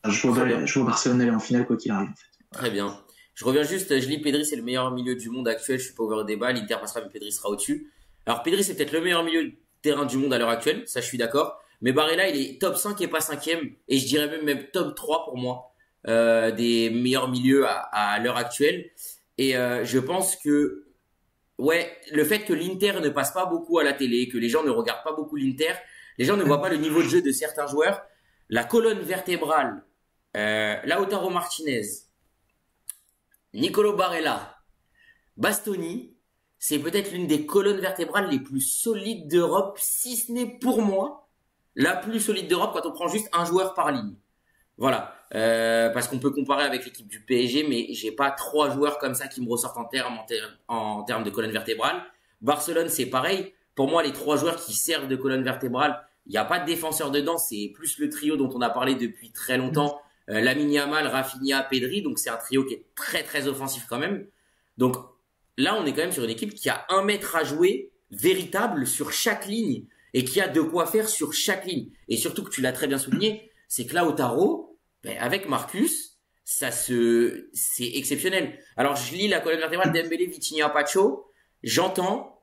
Très bien. Je vois Barcelone aller en finale quoi qu'il arrive. En fait. Très bien. Je reviens juste, je lis Pedri, c'est le meilleur milieu du monde actuel. Je suis pas ouvert au débat. L'Inter passera, mais Pedri sera au-dessus. Alors, Pedri, c'est peut-être le meilleur milieu de terrain du monde à l'heure actuelle. Ça, je suis d'accord. Mais Barella, il est top 5 et pas 5e. Et je dirais même top 3 pour moi, des meilleurs milieux à l'heure actuelle. Et je pense que, ouais, le fait que l'Inter ne passe pas beaucoup à la télé, que les gens ne regardent pas beaucoup l'Inter, les gens ne voient pas le niveau de jeu de certains joueurs. La colonne vertébrale, Lautaro Martinez, Nicolo Barella, Bastoni, c'est peut-être l'une des colonnes vertébrales les plus solides d'Europe, si ce n'est pour moi la plus solide d'Europe quand on prend juste un joueur par ligne. Voilà, parce qu'on peut comparer avec l'équipe du PSG, mais j'ai pas trois joueurs comme ça qui me ressortent en termes de colonne vertébrale. Barcelone, c'est pareil. Pour moi, les trois joueurs qui servent de colonne vertébrale, il n'y a pas de défenseur dedans, c'est plus le trio dont on a parlé depuis très longtemps. Lamine Yamal, Rafinha, Pedri, donc c'est un trio qui est très très offensif quand même. Donc là, on est quand même sur une équipe qui a un mètre à jouer véritable sur chaque ligne et qui a de quoi faire sur chaque ligne. Et surtout que tu l'as très bien souligné, c'est que Lautaro, ben, avec Marcus, c'est exceptionnel. Alors je lis la colonne vertébrale Dembélé, Vitinha, Pacho, j'entends,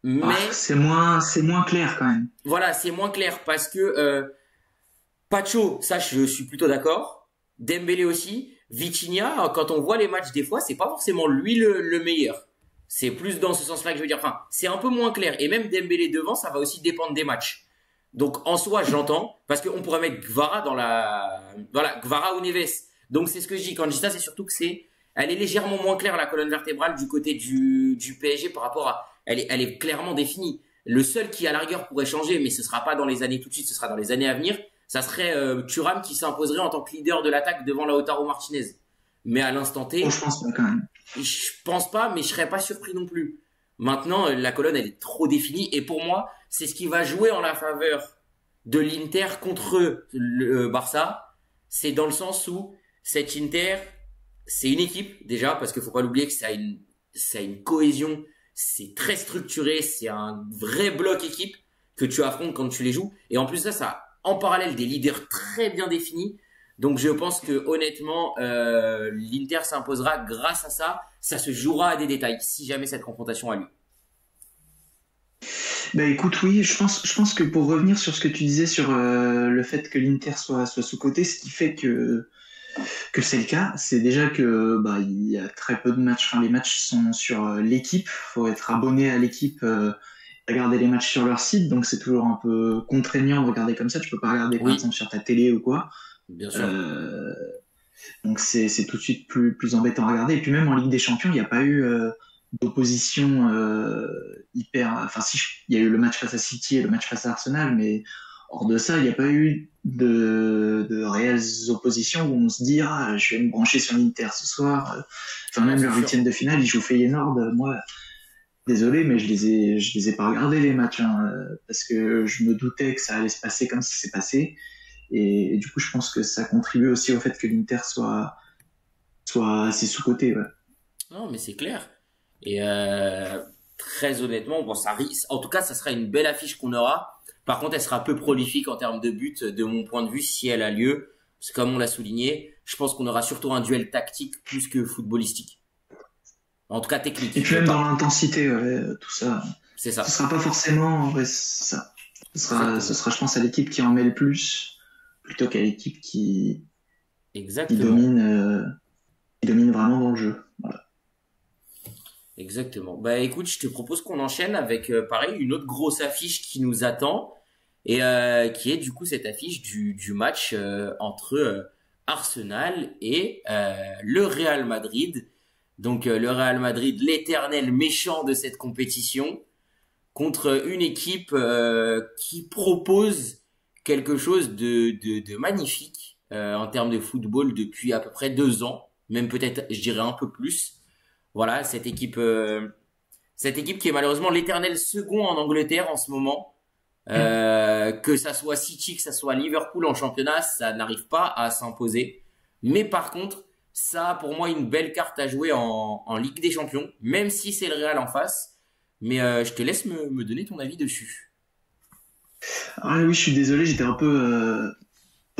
Ah, mais c'est moins clair quand même. voilà, c'est moins clair parce que Pacho, ça je suis plutôt d'accord. Dembélé aussi. Vitinha, quand on voit les matchs des fois, c'est pas forcément lui le meilleur. C'est plus dans ce sens-là que je veux dire. Enfin, c'est un peu moins clair. Et même Dembélé devant, ça va aussi dépendre des matchs. Donc en soi, j'entends, parce qu'on pourrait mettre Gvara dans la... Voilà, Gvara ou Neves. Donc c'est ce que je dis. Quand je dis ça, c'est surtout que elle est légèrement moins claire, la colonne vertébrale du côté du PSG par rapport à... Elle est clairement définie. Le seul qui, à la rigueur, pourrait changer, mais ce sera pas dans les années tout de suite, ce sera dans les années à venir, ça serait Thuram qui s'imposerait en tant que leader de l'attaque devant Lautaro Martinez. Mais à l'instant Oh, je T, pense pas quand même. je pense pas, mais je serais pas surpris non plus. Maintenant, la colonne, elle est trop définie. Et pour moi, c'est ce qui va jouer en la faveur de l'Inter contre le Barça. C'est dans le sens où cette Inter, c'est une équipe, déjà, parce qu'il faut pas l'oublier que ça a une cohésion. C'est très structuré. C'est un vrai bloc équipe que tu affrontes quand tu les joues. Et en plus de ça, ça a en parallèle des leaders très bien définis. Donc je pense que honnêtement, l'Inter s'imposera grâce à ça. Ça se jouera à des détails si jamais cette confrontation a lieu. Bah écoute, oui, je pense que pour revenir sur ce que tu disais sur le fait que l'Inter soit sous-coté, ce qui fait que c'est le cas, c'est déjà que bah il y a très peu de matchs. Enfin, les matchs sont sur l'équipe. Faut être abonné à l'équipe, regarder les matchs sur leur site, donc c'est toujours un peu contraignant de regarder comme ça. Tu peux pas regarder par Oui, exemple sur ta télé ou quoi. bien sûr. Euh, donc c'est tout de suite plus embêtant à regarder. Et puis même en Ligue des Champions, il n'y a pas eu d'opposition hyper. Enfin, si il y a eu le match face à City et le match face à Arsenal, mais hors de ça, il n'y a pas eu de réelles oppositions où on se dit ah je vais me brancher sur l'Inter ce soir. Enfin Non, même c'est leur sûr. huitième de finale, ils jouent Feyenoord. Moi, désolé, mais je les ai pas regardés les matchs hein, parce que je me doutais que ça allait se passer comme ça s'est passé. Et du coup, je pense que ça contribue aussi au fait que l'Inter soit assez sous-coté. Ouais. Non, mais c'est clair. Et très honnêtement, bon, en tout cas, ça sera une belle affiche qu'on aura. Par contre, elle sera peu prolifique en termes de buts, de mon point de vue, si elle a lieu. Parce que comme on l'a souligné, je pense qu'on aura surtout un duel tactique plus que footballistique. En tout cas, technique, Et puis je même dans parle. l'intensité, ouais, tout ça. C'est Ce ça. sera pas forcément, ouais, ça. Ce Exactement. sera, je pense, à l'équipe qui en met le plus, plutôt qu'à l'équipe qui Exactement. domine vraiment dans le jeu. Voilà. Exactement. Bah écoute, je te propose qu'on enchaîne avec pareil une autre grosse affiche qui nous attend et qui est du coup cette affiche du match entre Arsenal et le Real Madrid. Donc le Real Madrid, l'éternel méchant de cette compétition, contre une équipe qui propose quelque chose de magnifique en termes de football depuis à peu près 2 ans, même peut-être je dirais un peu plus. Voilà, cette équipe qui est malheureusement l'éternel second en Angleterre en ce moment. Que ça soit City, que ça soit Liverpool en championnat, ça n'arrive pas à s'imposer. Mais par contre, ça a pour moi une belle carte à jouer en Ligue des Champions, même si c'est le Real en face. Mais je te laisse me donner ton avis dessus. Ah oui, je suis désolé, j'étais un peu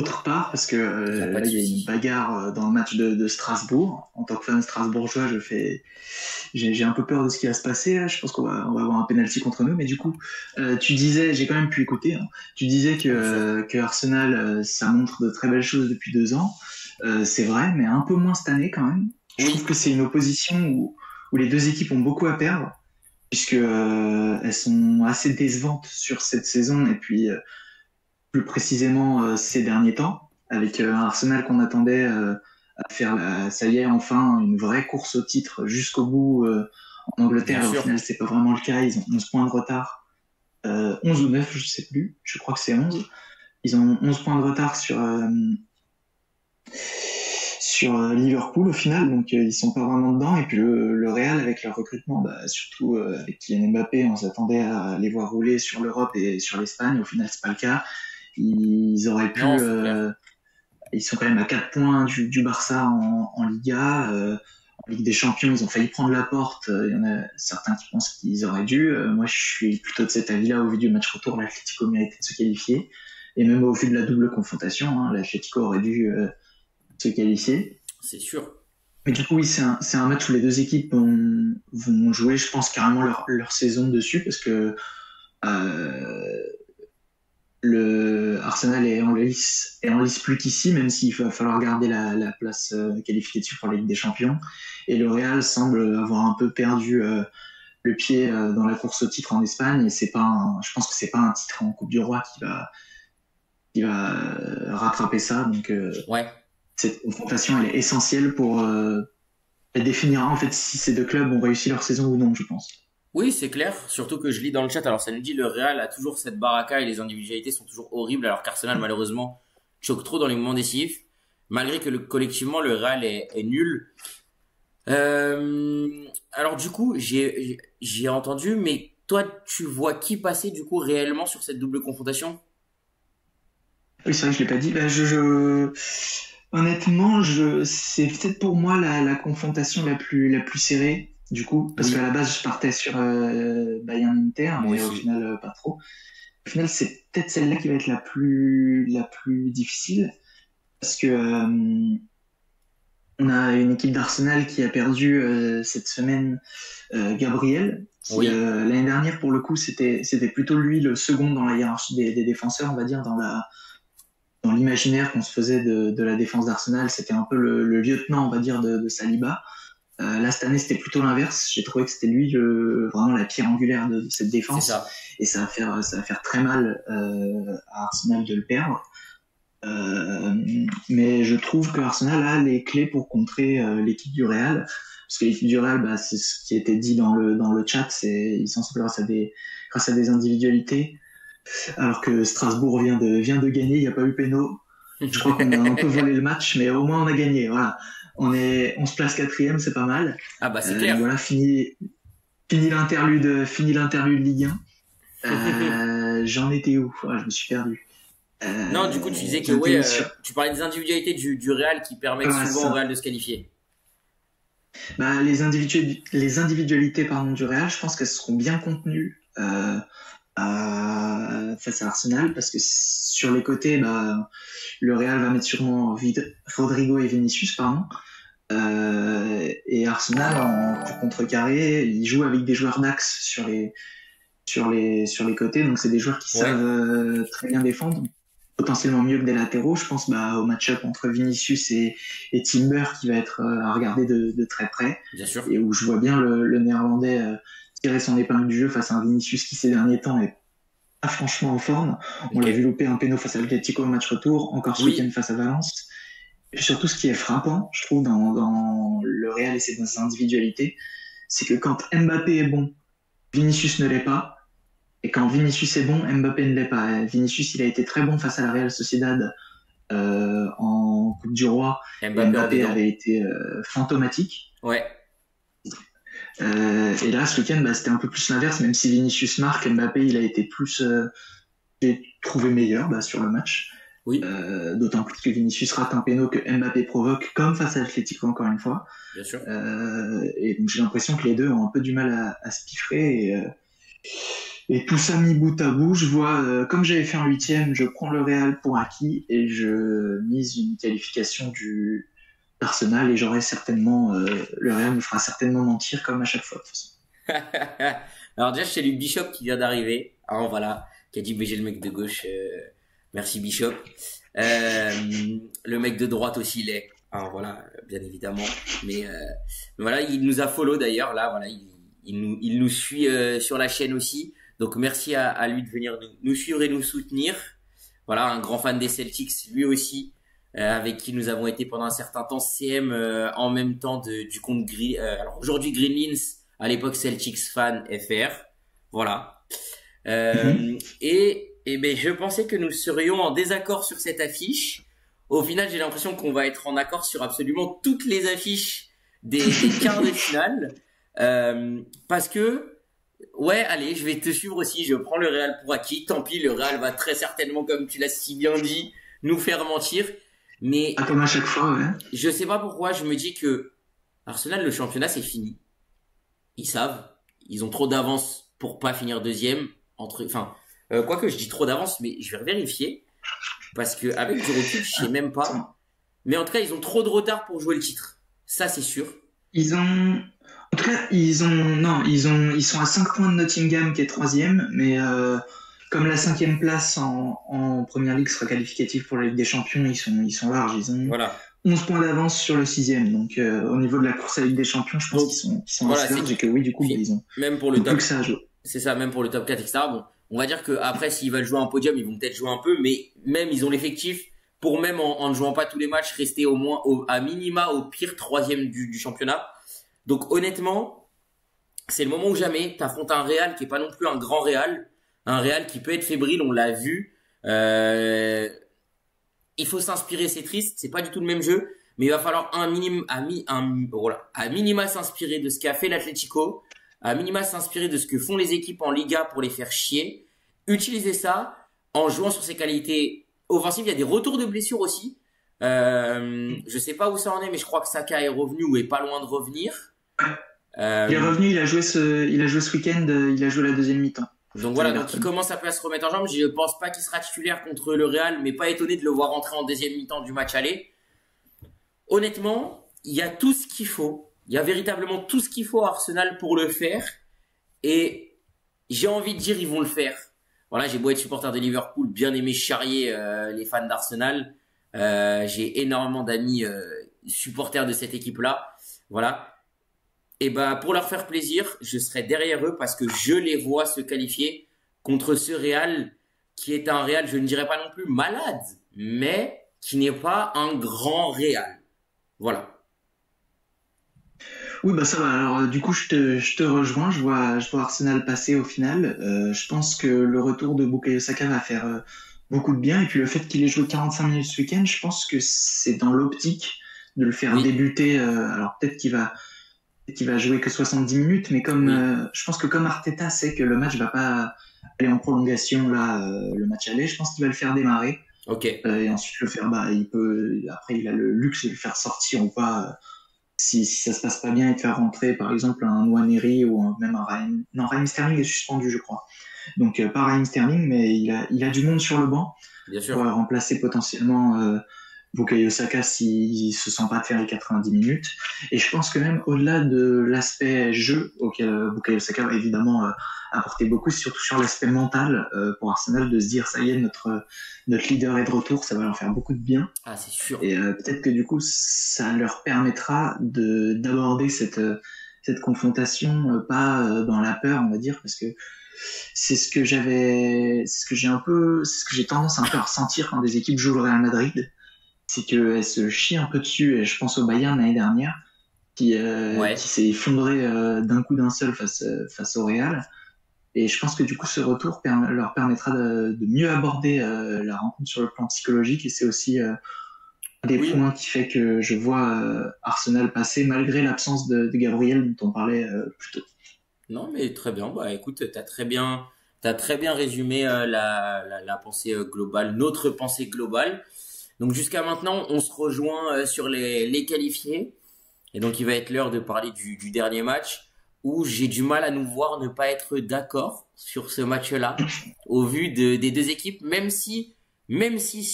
autre part parce que Il n'y a pas de là, il y a une souci. bagarre dans le match de Strasbourg. En tant que fan strasbourgeois, j'ai un peu peur de ce qui va se passer. Là. Je pense on va avoir un penalty contre nous. Mais du coup, tu disais, j'ai quand même pu écouter. Hein, tu disais Bien sûr. que Arsenal, ça montre de très belles choses depuis 2 ans. C'est vrai, mais un peu moins cette année quand même. Je trouve Oui, que c'est une opposition où les deux équipes ont beaucoup à perdre puisque elles sont assez décevantes sur cette saison et puis plus précisément ces derniers temps, avec un Arsenal qu'on attendait à faire, ça y est, enfin, une vraie course au titre jusqu'au bout en bien Angleterre. Et au sûr. final, c'est pas vraiment le cas. Ils ont 11 points de retard, 11 ou 9, je sais plus. Je crois que c'est 11. Ils ont 11 points de retard sur Liverpool au final, donc ils sont pas vraiment dedans. Et puis le Real avec leur recrutement, bah, surtout avec Kylian Mbappé, on s'attendait à les voir rouler sur l'Europe et sur l'Espagne. Au final, c'est pas le cas. Ils auraient Non, pu, c'est clair. ils sont quand même à 4 points du Barça en Liga. En Ligue des Champions, ils ont failli prendre la porte. Il y en a certains qui pensent qu'ils auraient dû. Moi, je suis plutôt de cet avis-là. Au vu du match retour, l'Atlético méritait de se qualifier. Et même au vu de la double confrontation, hein, l'Atlético aurait dû se qualifier. C'est sûr. Mais du coup, oui, c'est un match où les deux équipes vont jouer, je pense, carrément leur saison dessus, parce que euh, le Arsenal est en lice plus qu'ici, même s'il va falloir garder la place qualificative pour la Ligue des Champions. Et le Real semble avoir un peu perdu le pied dans la course au titre en Espagne. Et je pense que c'est pas un titre en Coupe du Roi qui va rattraper ça. Donc Ouais. cette confrontation, elle est essentielle pour elle définira en fait si ces deux clubs ont réussi leur saison ou non, je pense. Oui, c'est clair. Surtout que je lis dans le chat. Alors, ça nous dit le Real a toujours cette baraka et les individualités sont toujours horribles, alors qu'Arsenal, malheureusement, choque trop dans les moments décisifs. Malgré que collectivement, le Real est nul. Alors, du coup, j'ai entendu, mais toi, tu vois qui passer, du coup, réellement sur cette double confrontation? Oui, c'est vrai que je l'ai pas dit. Bah, honnêtement, c'est peut-être pour moi la confrontation la plus serrée, du coup, parce qu'à Oui, la base, je partais sur Bayern Inter, moi mais au aussi. final, pas trop. Au final, c'est peut-être celle-là qui va être la plus difficile, parce que on a une équipe d'Arsenal qui a perdu cette semaine Gabriel, qui Oui, l'année dernière, pour le coup, c'était plutôt lui le second dans la hiérarchie des défenseurs, on va dire, dans l'imaginaire qu'on se faisait de la défense d'Arsenal, c'était un peu le lieutenant, on va dire, de Saliba. Là, cette année, c'était plutôt l'inverse. J'ai trouvé que c'était lui vraiment la pierre angulaire de cette c'est défense. ça. Et ça va faire très mal à Arsenal de le perdre. Mais je trouve que Arsenal a les clés pour contrer l'équipe du Real. Parce que l'équipe du Real, bah, c'est ce qui était dit dans le chat, ils s'en sortent grâce à des individualités alors que Strasbourg vient de gagner, il n'y a pas eu péno. Je crois qu'on a un peu volé le match, mais au moins on a gagné. Voilà, on se place quatrième, c'est pas mal. Ah bah c'est Donc clair. voilà, fini l'interlude Ligue 1. J'en étais où? Je me suis perdu. Non, du coup, tu disais que J'en étais ouais, où sur tu parlais des individualités du Real qui permettent souvent au ça? Real de se qualifier. Bah, les individualités pardon, du Real, je pense qu'elles seront bien contenues face à Arsenal parce que sur les côtés, bah, le Real va mettre sûrement Rodrigo et Vinicius, pardon. Et Arsenal, pour contrecarrer, il joue avec des joueurs d'axe sur les côtés. Donc c'est des joueurs qui Ouais, savent très bien défendre, potentiellement mieux que des latéraux. Je pense au match-up entre Vinicius et Timber qui va être à regarder de très près, bien sûr. et où je vois bien le Néerlandais tirer son épingle du jeu face à un Vinicius qui ces derniers temps est pas franchement en forme. On Ok. l'a vu louper un péno face à l'Atlético au match retour, encore ce week-end Oui, face à Valence. Et surtout, ce qui est frappant, je trouve, dans le Real et ses individualités, c'est que quand Mbappé est bon, Vinicius ne l'est pas. Et quand Vinicius est bon, Mbappé ne l'est pas. Vinicius, il a été très bon face à la Real Sociedad en Coupe du Roi. Et Mbappé hors Mbappé dedans. avait été fantomatique. Ouais, Et là, ce week-end, c'était un peu plus l'inverse. Même si Vinicius marque, Mbappé, il a été plus j'ai trouvé meilleur sur le match. oui, D'autant plus que Vinicius rate un péno que Mbappé provoque, comme face à Atlético encore une fois. bien sûr. Et donc j'ai l'impression que les deux ont un peu du mal à se piffrer. Et tout ça mis bout à bout, je vois, comme j'avais fait en huitième, je prends le Real pour acquis et je mise une qualification d'Arsenal et j'aurai certainement, le Real me fera certainement mentir comme à chaque fois. De toute façon. Alors déjà, je salue Bishop qui vient d'arriver. Alors voilà, qui a dit BG le mec de gauche. Merci Bishop. Le mec de droite aussi il est. Alors voilà, bien évidemment. Mais voilà, il nous a follow d'ailleurs. Là, voilà, il nous suit sur la chaîne aussi. Donc merci à lui de venir nous suivre et nous soutenir. Voilà, un grand fan des Celtics, lui aussi, avec qui nous avons été pendant un certain temps CM en même temps du compte alors aujourd'hui Greenlins, à l'époque Celtics fan FR. Voilà. Mhm. Et ben je pensais que nous serions en désaccord sur cette affiche. Au final, j'ai l'impression qu'on va être en accord sur absolument toutes les affiches des quarts de finale. Parce que, ouais, allez, je vais te suivre aussi. Je prends le Real pour acquis. Tant pis, le Real va très certainement, comme tu l'as si bien dit, nous faire mentir. Ah, Mais comme à chaque fois, ouais. je sais pas pourquoi, je me dis que Arsenal, le championnat, c'est fini. Ils savent. Ils ont trop d'avance pour pas finir deuxième. Quoique je dis trop d'avance, mais je vais vérifier. Parce que avec du recul, je sais même pas. Attends. Mais en tout cas, ils ont trop de retard pour jouer le titre. Ça, c'est sûr. Ils ont, en tout cas, non, ils sont à 5 points de Nottingham qui est troisième, mais comme la cinquième place en première ligue sera qualificative pour la Ligue des Champions, ils sont larges. Ils ont Voilà. 11 points d'avance sur le sixième. Donc, au niveau de la course à la Ligue des Champions, je pense Donc, qu'ils sont voilà, assez c'est larges et que oui, du coup, puis, même pour ils le ont plus top, que ça à jouer. c'est ça, même pour le top 4, etc. Bon, on va dire que après, s'ils veulent jouer un podium, ils vont peut-être jouer un peu, mais même ils ont l'effectif pour même en ne jouant pas tous les matchs, rester au moins à minima au pire troisième du championnat. Donc honnêtement, c'est le moment ou jamais. T'affrontes un Real qui est pas non plus un grand Real, un Real qui peut être fébrile, on l'a vu. Il faut s'inspirer, c'est triste, c'est pas du tout le même jeu, mais il va falloir à minima s'inspirer de ce qu'a fait l'Atlético, à minima s'inspirer de ce que font les équipes en Liga pour les faire chier, utiliser ça en jouant sur ses qualités offensives. Il y a des retours de blessures aussi. Je sais pas où ça en est, mais je crois que Saka est revenu ou est pas loin de revenir. Il est Euh, revenu, il a joué ce week-end, il a joué la deuxième mi-temps. donc À voilà, donc il Everton. commence un peu à se remettre en jambe. Je pense pas qu'il sera titulaire contre le Real, mais pas étonné de le voir rentrer en deuxième mi-temps du match aller. Honnêtement, il y a tout ce qu'il faut. Il y a véritablement tout ce qu'il faut à Arsenal pour le faire. Et j'ai envie de dire, ils vont le faire. Voilà, j'ai beau être supporter de Liverpool, bien aimé charrier les fans d'Arsenal. J'ai énormément d'amis supporters de cette équipe-là. Voilà. Et ben pour leur faire plaisir, je serai derrière eux parce que je les vois se qualifier contre ce Real qui est un Real, je ne dirais pas non plus malade, mais qui n'est pas un grand Real. Voilà. Oui, bah ça va. Alors, du coup, je te rejoins. Je vois Arsenal passer au final. Je pense que le retour de Bukayo Saka va faire beaucoup de bien. Et puis, le fait qu'il ait joué 45 minutes ce week-end, je pense que c'est dans l'optique de le faire Oui, débuter. Alors, peut-être qu'il va jouer que 70 minutes, mais comme oui. je pense que comme Arteta sait que le match va pas aller en prolongation là, le match aller, je pense qu'il va le faire démarrer. Ok. Et ensuite le faire, il peut. Après, il a le luxe de le faire sortir ou pas si ça se passe pas bien et de faire rentrer par exemple un Nwaneri ou même un Raheem. Non, Raheem Sterling est suspendu, je crois. Donc pas Raheem Sterling, mais il a du monde sur le banc Bien pour sûr. remplacer potentiellement Bukayo Saka s'il se sent pas de faire les 90 minutes. Et je pense que même au-delà de l'aspect jeu, auquel Bukayo Saka va évidemment apporter beaucoup, c'est surtout sur l'aspect mental pour Arsenal, de se dire ça y est, notre leader est de retour, ça va leur faire beaucoup de bien. Ah, c'est sûr. Et peut-être que du coup, ça leur permettra d'aborder cette confrontation pas dans la peur, on va dire, parce que c'est ce que j'ai tendance un peu à ressentir quand des équipes jouent le Real Madrid, c'est qu'elles se chient un peu dessus. Et je pense au Bayern l'année dernière, qui s'est effondré d'un seul face au Real. Et je pense que du coup, ce retour leur permettra de mieux aborder la rencontre sur le plan psychologique. Et c'est aussi un des points qui fait que je vois Arsenal passer, malgré l'absence de Gabriel dont on parlait plus tôt. Non, mais très bien. Bah, écoute, t'as très bien résumé la pensée globale, notre pensée globale. Donc jusqu'à maintenant, on se rejoint sur les qualifiés. Et donc il va être l'heure de parler du dernier match où j'ai du mal à nous voir ne pas être d'accord sur ce match-là au vu des deux équipes, si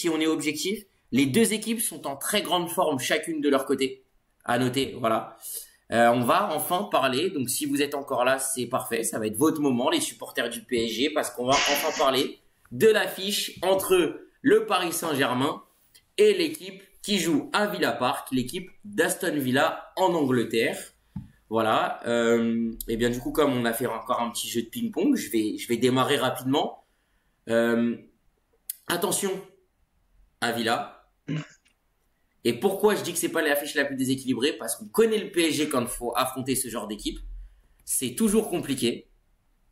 on est objectif, les deux équipes sont en très grande forme chacune de leur côté. À noter, voilà. On va enfin parler, donc si vous êtes encore là, c'est parfait, ça va être votre moment, les supporters du PSG, parce qu'on va enfin parler de l'affiche entre le Paris Saint-Germain et l'équipe qui joue à Villa Park, l'équipe d'Aston Villa en Angleterre. Voilà. Et bien du coup, comme on a fait encore un petit jeu de ping-pong, je vais démarrer rapidement. Attention à Villa. Et pourquoi je dis que c'est pas l'affiche la plus déséquilibrée? Parce qu'on connaît le PSG quand il faut affronter ce genre d'équipe. C'est toujours compliqué.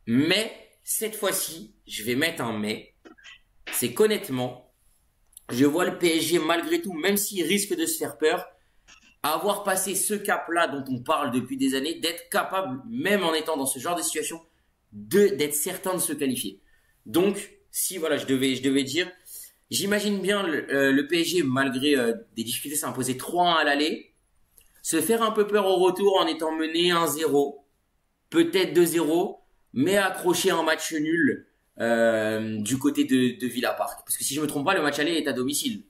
Mais cette fois-ci, je vais mettre un mais. C'est qu'honnêtement, je vois le PSG malgré tout, même s'il risque de se faire peur, avoir passé ce cap-là dont on parle depuis des années, d'être capable, même en étant dans ce genre de situation, d'être certain de se qualifier. Donc, si voilà, je devais dire, j'imagine bien le PSG, malgré des difficultés, s'imposer 3-1 à l'aller, se faire un peu peur au retour en étant mené 1-0, peut-être 2-0, mais accrocher un match nul du côté de Villa Park. Parce que si je me trompe pas, le match aller est à domicile.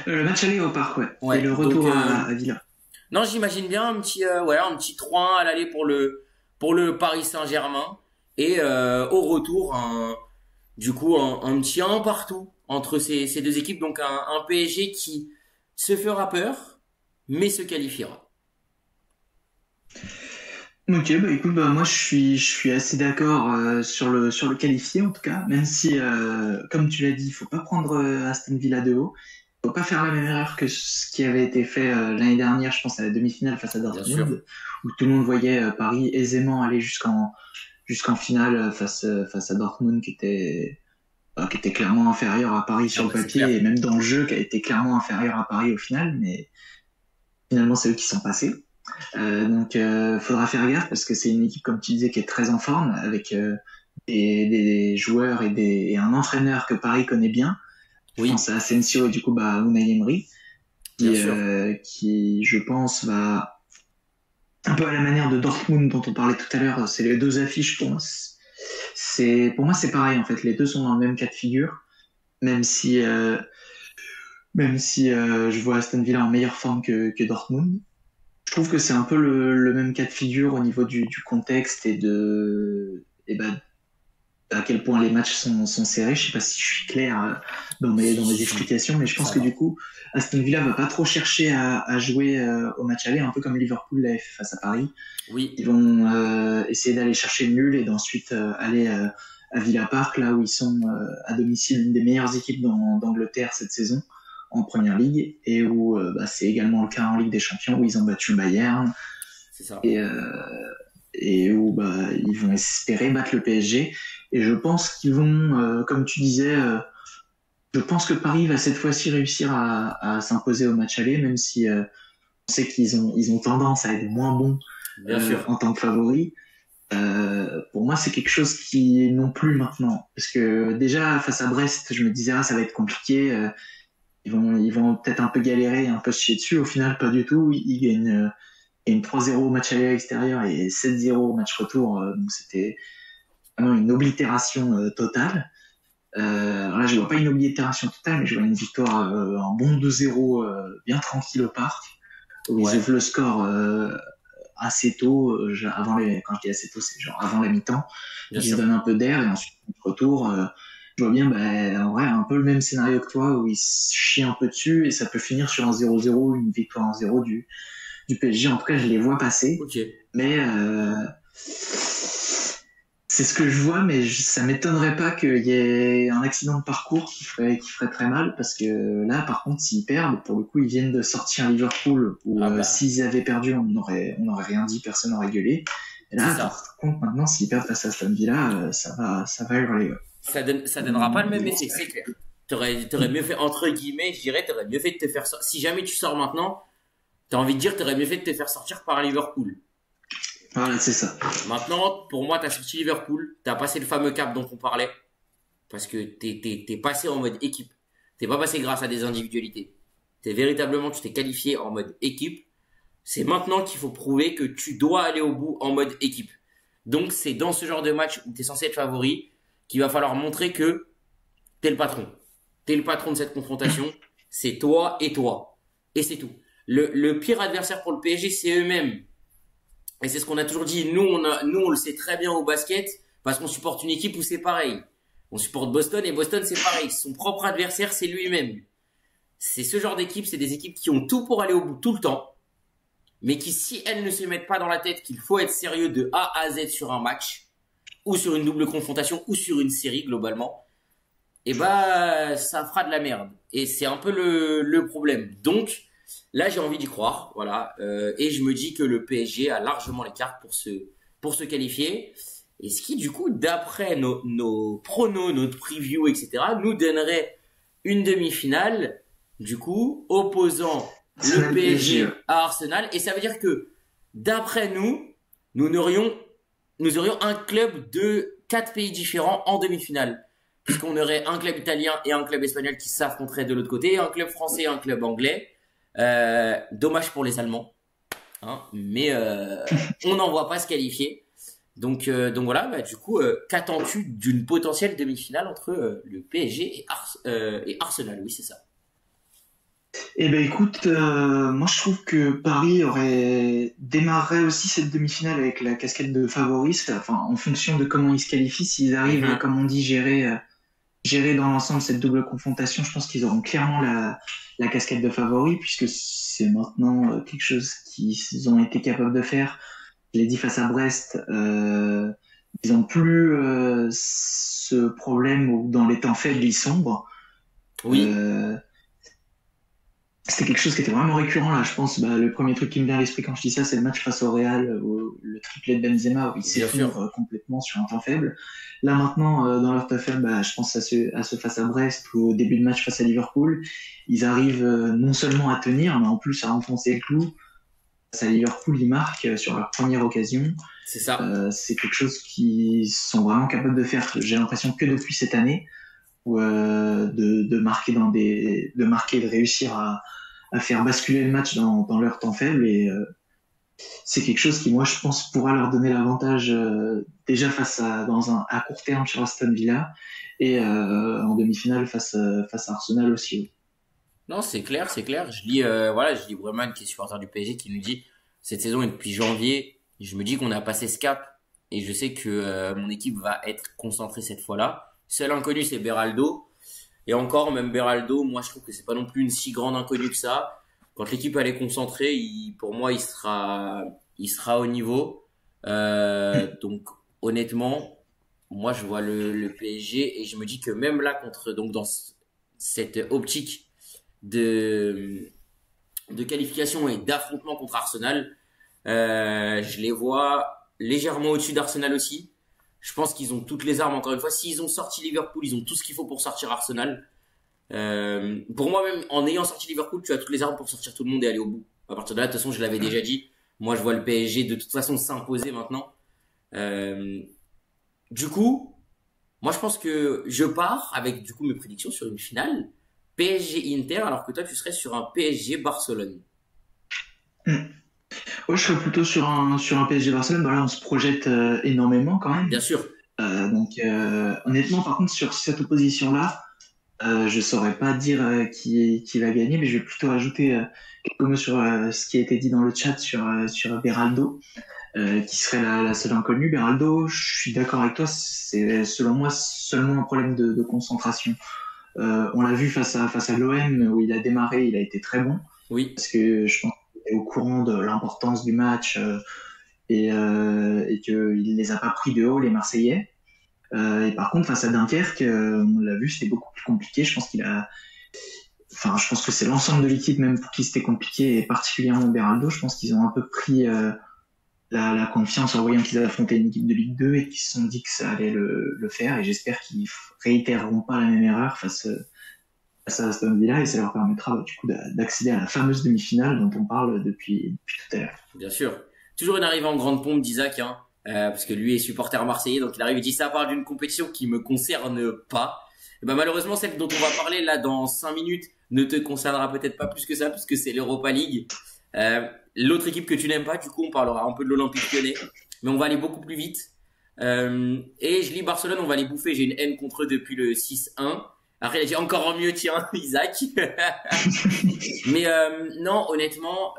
Le match aller au parc, ouais. Et le retour à Villa. Non, j'imagine bien un petit 3-1 à l'aller pour le Paris Saint-Germain. Et au retour, un petit 1 partout entre ces deux équipes. Donc un PSG qui se fera peur, mais se qualifiera. Ok, bah écoute, moi je suis assez d'accord sur le qualifié en tout cas, même si comme tu l'as dit, il faut pas prendre Aston Villa de haut, il faut pas faire la même erreur que ce qui avait été fait l'année dernière, je pense à la demi-finale face à Dortmund, où tout le monde voyait Paris aisément aller jusqu'en finale face à Dortmund qui était clairement inférieur à Paris sur le papier et même dans le jeu qui a été clairement inférieur à Paris au final, mais finalement c'est eux qui sont passés. Donc faudra faire gaffe parce que c'est une équipe comme tu disais qui est très en forme avec des joueurs et un entraîneur que Paris connaît bien. Je pense à Asensio et du coup Unai Emery qui je pense va un peu à la manière de Dortmund dont on parlait tout à l'heure. C'est les deux affiches pour moi. Pour moi c'est pareil en fait. Les deux sont dans le même cas de figure, même si je vois Aston Villa en meilleure forme que Dortmund. Je trouve que c'est un peu le même cas de figure au niveau du contexte et à quel point les matchs sont serrés. Je sais pas si je suis clair dans mes explications, mais je pense que du coup, Aston Villa va pas trop chercher à jouer au match aller, un peu comme Liverpool l'a fait face à Paris. Oui. Ils vont essayer d'aller chercher le nul et d'ensuite aller à Villa Park, là où ils sont à domicile, une des meilleures équipes d'Angleterre cette saison en première ligue et où c'est également le cas en Ligue des Champions où ils ont battu le Bayern. C'est ça. Et où ils vont espérer battre le PSG et je pense qu'ils vont comme tu disais je pense que Paris va cette fois-ci réussir à s'imposer au match aller même si on sait qu'ils ont tendance à être moins bons en tant que favoris. Pour moi c'est quelque chose qui non plus maintenant parce que déjà face à Brest je me disais ça va être compliqué. Ils vont peut-être un peu galérer, un peu se chier dessus. Au final, pas du tout. Ils gagnent 3-0 au match aller à l'extérieur et 7-0 au match retour. Donc c'était vraiment une oblitération totale. Alors là, je vois pas une oblitération totale, mais je vois une victoire, un bon 2-0, bien tranquille au parc, où ils Ouais, ouvrent le score assez tôt, quand je dis assez tôt, c'est genre avant la mi-temps, bien donc ils se sûr. donnent un peu d'air, et ensuite, retour, je vois bien, en vrai, un peu le même scénario que toi, où ils se chient un peu dessus, et ça peut finir sur un 0-0, une victoire 1-0 du PSG. En tout cas, je les vois passer, Ok. mais c'est ce que je vois, mais ça m'étonnerait pas qu'il y ait un accident de parcours qui ferait très mal, parce que là, par contre, s'ils perdent, pour le coup, ils viennent de sortir Liverpool, où Ah bah, s'ils avaient perdu, on n'aurait rien dit, personne n'aurait gueulé. Et c'est là, ça. par contre, maintenant, s'ils perdent face à Aston Villa, ça va hurler. Ouais. Ça donnera pas le même effet, c'est clair. T'aurais mieux fait, entre guillemets, je dirais, t'aurais mieux fait de te faire sortir. Si jamais tu sors maintenant, t'as envie de dire, t'aurais mieux fait de te faire sortir par Liverpool. Voilà, c'est ça. Maintenant, pour moi, t'as sorti Liverpool, t'as passé le fameux cap dont on parlait, parce que t'es passé en mode équipe. T'es pas passé grâce à des individualités. Tu t'es qualifié en mode équipe. C'est maintenant qu'il faut prouver que tu dois aller au bout en mode équipe. Donc, c'est dans ce genre de match où t'es censé être favori qu'il va falloir montrer que t'es le patron. T'es le patron de cette confrontation. C'est toi et toi. Et c'est tout. Le pire adversaire pour le PSG, c'est eux-mêmes. Et c'est ce qu'on a toujours dit. Nous, on le sait très bien au basket parce qu'on supporte une équipe où c'est pareil. On supporte Boston et Boston, c'est pareil. Son propre adversaire, c'est lui-même. C'est ce genre d'équipe, c'est des équipes qui ont tout pour aller au bout tout le temps, mais qui, si elles ne se mettent pas dans la tête qu'il faut être sérieux de A à Z sur un match, ou sur une double confrontation, ou sur une série globalement, et bah ça fera de la merde. Et c'est un peu le problème. Donc là j'ai envie d'y croire, voilà. Et je me dis que le PSG a largement les cartes pour se qualifier. Et ce qui du coup, d'après nos pronos, notre preview, etc., nous donnerait une demi-finale, du coup, opposant le Arsenal PSG, ouais. PSG à Arsenal. Et ça veut dire que, d'après nous, nous aurions, nous aurions un club de 4 pays différents en demi-finale puisqu'on aurait un club italien et un club espagnol qui s'affronteraient de l'autre côté, un club français et un club anglais. Dommage pour les Allemands, hein, mais on n'en voit pas se qualifier. Donc voilà, bah, du coup, qu'attends-tu d'une potentielle demi-finale entre le PSG et Arsenal? Oui, c'est ça. Eh ben écoute, moi je trouve que Paris démarrerait aussi cette demi-finale avec la casquette de favori, enfin en fonction de comment ils se qualifient, s'ils arrivent à, Mhm. comme on dit, gérer dans l'ensemble cette double confrontation, je pense qu'ils auront clairement la casquette de favori, puisque c'est maintenant quelque chose qu'ils ont été capables de faire. Je l'ai dit face à Brest, ils ont plus ce problème où dans les temps faibles ils sombrent. Oui, Euh, C'était quelque chose qui était vraiment récurrent là, je pense. Le premier truc qui me vient à l'esprit quand je dis ça, c'est le match face au Real, où le triplé de Benzema, où il bien sûr. s'effondre complètement sur un temps faible. Là maintenant, dans leur temps faible, je pense à ce face à Brest ou au début de match face à Liverpool. Ils arrivent non seulement à tenir, mais en plus à enfoncer le clou. Face à Liverpool, ils marquent sur leur première occasion. C'est ça. C'est quelque chose qu'ils sont vraiment capables de faire. J'ai l'impression que depuis cette année, où, de marquer de marquer, de réussir à faire basculer le match dans leur temps faible, et c'est quelque chose qui, moi je pense, pourra leur donner l'avantage déjà à court terme sur Aston Villa, et en demi-finale face à Arsenal aussi. Oui. Non, c'est clair, c'est clair. Voilà, je lis Breman qui est supporter du PSG qui nous dit cette saison et depuis janvier, je me dis qu'on a passé ce cap et je sais que mon équipe va être concentrée cette fois-là. Seul inconnu, c'est Beraldo. Et encore, même Beraldo, moi je trouve que c'est pas non plus une si grande inconnue que ça. Quand l'équipe elle est concentrée, pour moi, il sera au niveau. Donc honnêtement, moi je vois le PSG et je me dis que même là donc dans cette optique de de qualification et d'affrontement contre Arsenal, je les vois légèrement au-dessus d'Arsenal aussi. Je pense qu'ils ont toutes les armes, encore une fois. S'ils ont sorti Liverpool, ils ont tout ce qu'il faut pour sortir Arsenal. Pour moi, même en ayant sorti Liverpool, tu as toutes les armes pour sortir tout le monde et aller au bout. À partir de là, de toute façon, je l'avais déjà dit. Moi, je vois le PSG de toute façon s'imposer maintenant. Euh, du coup, moi, je pense que je pars avec du coup mes prédictions sur une finale PSG Inter, alors que toi, tu serais sur un PSG Barcelone. Mm. Ouais, je serais plutôt sur un PSG Barcelone. Là, on se projette énormément quand Bien même. sûr. Honnêtement, par contre, sur cette opposition-là, je saurais pas dire qui va gagner, mais je vais plutôt ajouter quelques mots sur ce qui a été dit dans le chat sur Beraldo, qui serait la seule inconnue. Beraldo, je suis d'accord avec toi, c'est selon moi seulement un problème de concentration. On l'a vu face à l'OM où il a démarré, il a été très bon, Oui, parce que je pense qu'il est au courant de l'importance du match et qu'il les a pas pris de haut, les Marseillais. Et par contre, face à Dunkerque, on l'a vu, c'était beaucoup plus compliqué. Je pense que c'est l'ensemble de l'équipe même pour qui c'était compliqué, et particulièrement Beraldo. Je pense qu'ils ont un peu pris la confiance en voyant qu'ils affrontaient une équipe de Ligue 2 et qu'ils se sont dit que ça allait le faire. Et j'espère qu'ils réitéreront pas la même erreur face à Aston Villa, et ça leur permettra du coup d'accéder à la fameuse demi-finale dont on parle depuis tout à l'heure. bien sûr. Toujours une arrivée en grande pompe d'Isaac, hein, parce que lui est supporter marseillais, donc il arrive et dit ça part d'une compétition qui me concerne pas. Et ben malheureusement, celle dont on va parler là dans 5 minutes ne te concernera peut-être pas plus que ça, puisque c'est l'Europa League. L'autre équipe que tu n'aimes pas, du coup, on parlera un peu de l'Olympique Lyonnais, mais on va aller beaucoup plus vite. Et je lis Barcelone, on va les bouffer. J'ai une haine contre eux depuis le 6-1. Après, j'ai encore mieux, tiens, Isaac. Mais non, honnêtement.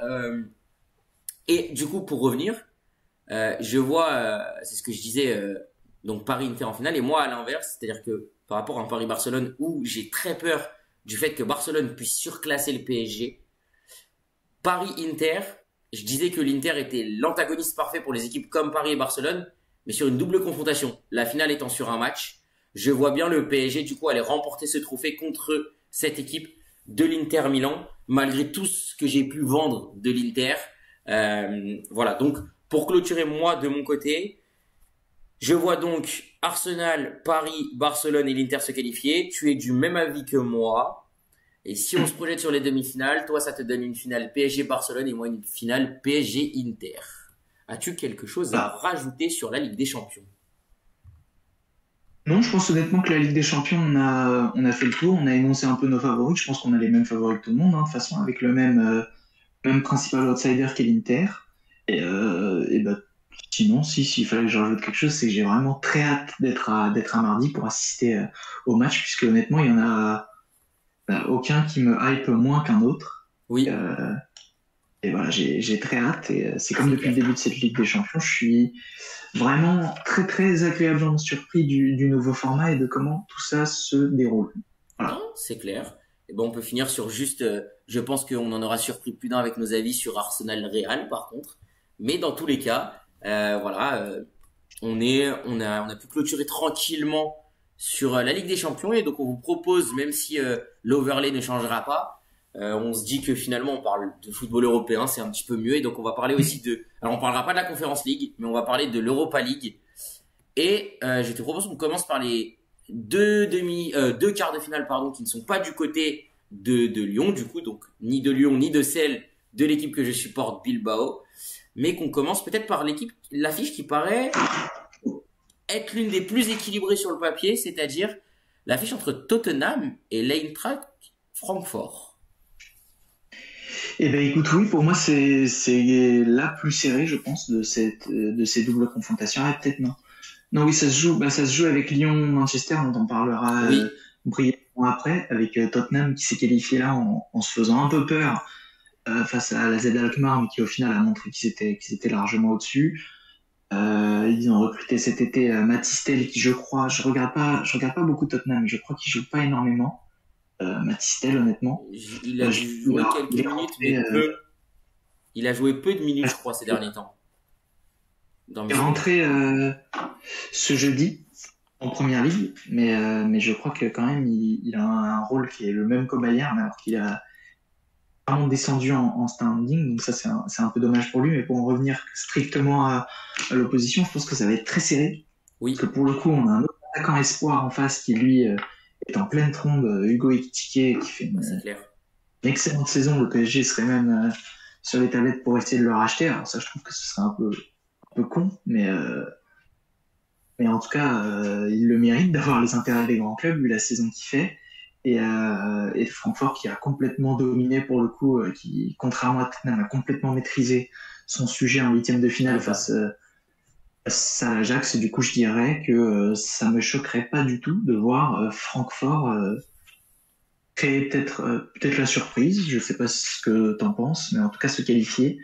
Et du coup, pour revenir, je vois, c'est ce que je disais, donc Paris-Inter en finale. Et moi, à l'inverse, c'est-à-dire que par rapport à un Paris-Barcelone où j'ai très peur du fait que Barcelone puisse surclasser le PSG, Paris-Inter, je disais que l'Inter était l'antagoniste parfait pour les équipes comme Paris et Barcelone, mais sur une double confrontation. La finale étant sur un match, je vois bien le PSG du coup aller remporter ce trophée contre cette équipe de l'Inter Milan, malgré tout ce que j'ai pu vendre de l'Inter. Voilà, donc pour clôturer moi de mon côté, je vois donc Arsenal, Paris, Barcelone et l'Inter se qualifier. Tu es du même avis que moi. Et si on se projette sur les demi-finales, toi, ça te donne une finale PSG-Barcelone et moi une finale PSG-Inter. As-tu quelque chose à rajouter sur la Ligue des Champions? Non, je pense honnêtement que la Ligue des Champions, on a fait le tour, on a énoncé un peu nos favoris. Je pense qu'on a les mêmes favoris que tout le monde, hein, de toute façon, avec le même principal outsider qu'est l'Inter. Et bah, sinon, s'il fallait que je rajoute quelque chose, c'est que j'ai vraiment très hâte d'être à mardi pour assister au match, puisque honnêtement, il y en a aucun qui me hype moins qu'un autre. Oui, Et voilà, j'ai très hâte. Et c'est comme depuis le début de cette Ligue des Champions, je suis vraiment très très agréablement surpris du nouveau format et de comment tout ça se déroule. non, Voilà. c'est clair. Et ben, on peut finir sur juste, je pense qu'on en aura surpris plus d'un avec nos avis sur Arsenal Real, par contre. Mais dans tous les cas, voilà, on a pu clôturer tranquillement sur la Ligue des Champions et donc on vous propose, même si l'overlay ne changera pas, on se dit que finalement on parle de football européen, c'est un petit peu mieux et donc on va parler aussi de, alors on parlera pas de la Conference League, mais on va parler de l'Europa League et je te propose qu'on commence par les deux quarts de finale pardon qui ne sont pas du côté de Lyon du coup, donc ni de Lyon ni de celle de l'équipe que je supporte, Bilbao, mais qu'on commence peut-être par l'affiche qui paraît être l'une des plus équilibrées sur le papier, c'est-à-dire l'affiche entre Tottenham et l'Eintracht Francfort. Et ben écoute, oui, pour moi c'est la plus serrée, je pense, de ces doubles confrontations. Ah, peut-être non. Non, oui, ça se joue avec Lyon-Manchester, dont on parlera Oui, brièvement après, avec Tottenham qui s'est qualifié là en se faisant un peu peur face à la Z Alkmaar, mais qui au final a montré qu'ils étaient largement au-dessus. Ils ont recruté cet été Matistel, qui je regarde pas beaucoup Tottenham, mais je crois qu'il joue pas énormément. Matistel, honnêtement. il a dû jouer Il est quelques minutes, rentré, mais peu. Il a joué peu de minutes, je crois, ces derniers temps. Dans il mes est souvenirs. rentré ce jeudi en première ligue, mais je crois que quand même il a un rôle qui est le même qu'au Bayern, alors qu'il a vraiment descendu en standing, donc ça c'est un peu dommage pour lui, mais pour en revenir strictement à l'opposition, je pense que ça va être très serré, parce Oui, que pour le coup on a un autre attaquant espoir en face qui lui est en pleine trombe, Hugo Ekitike, qui fait bah, c'est clair. une excellente saison. Le PSG serait même sur les tablettes pour essayer de le racheter, alors ça je trouve que ce serait un peu con, mais en tout cas, il le mérite d'avoir les intérêts des grands clubs, vu la saison qu'il fait. Et Francfort qui a complètement dominé pour le coup, qui, contrairement à Tottenham, a complètement maîtrisé son sujet en huitième de finale C'est ça. Ça, à l'Ajax, et du coup, je dirais que ça me choquerait pas du tout de voir Francfort créer peut-être la surprise. Je sais pas ce que t'en penses, mais en tout cas se qualifier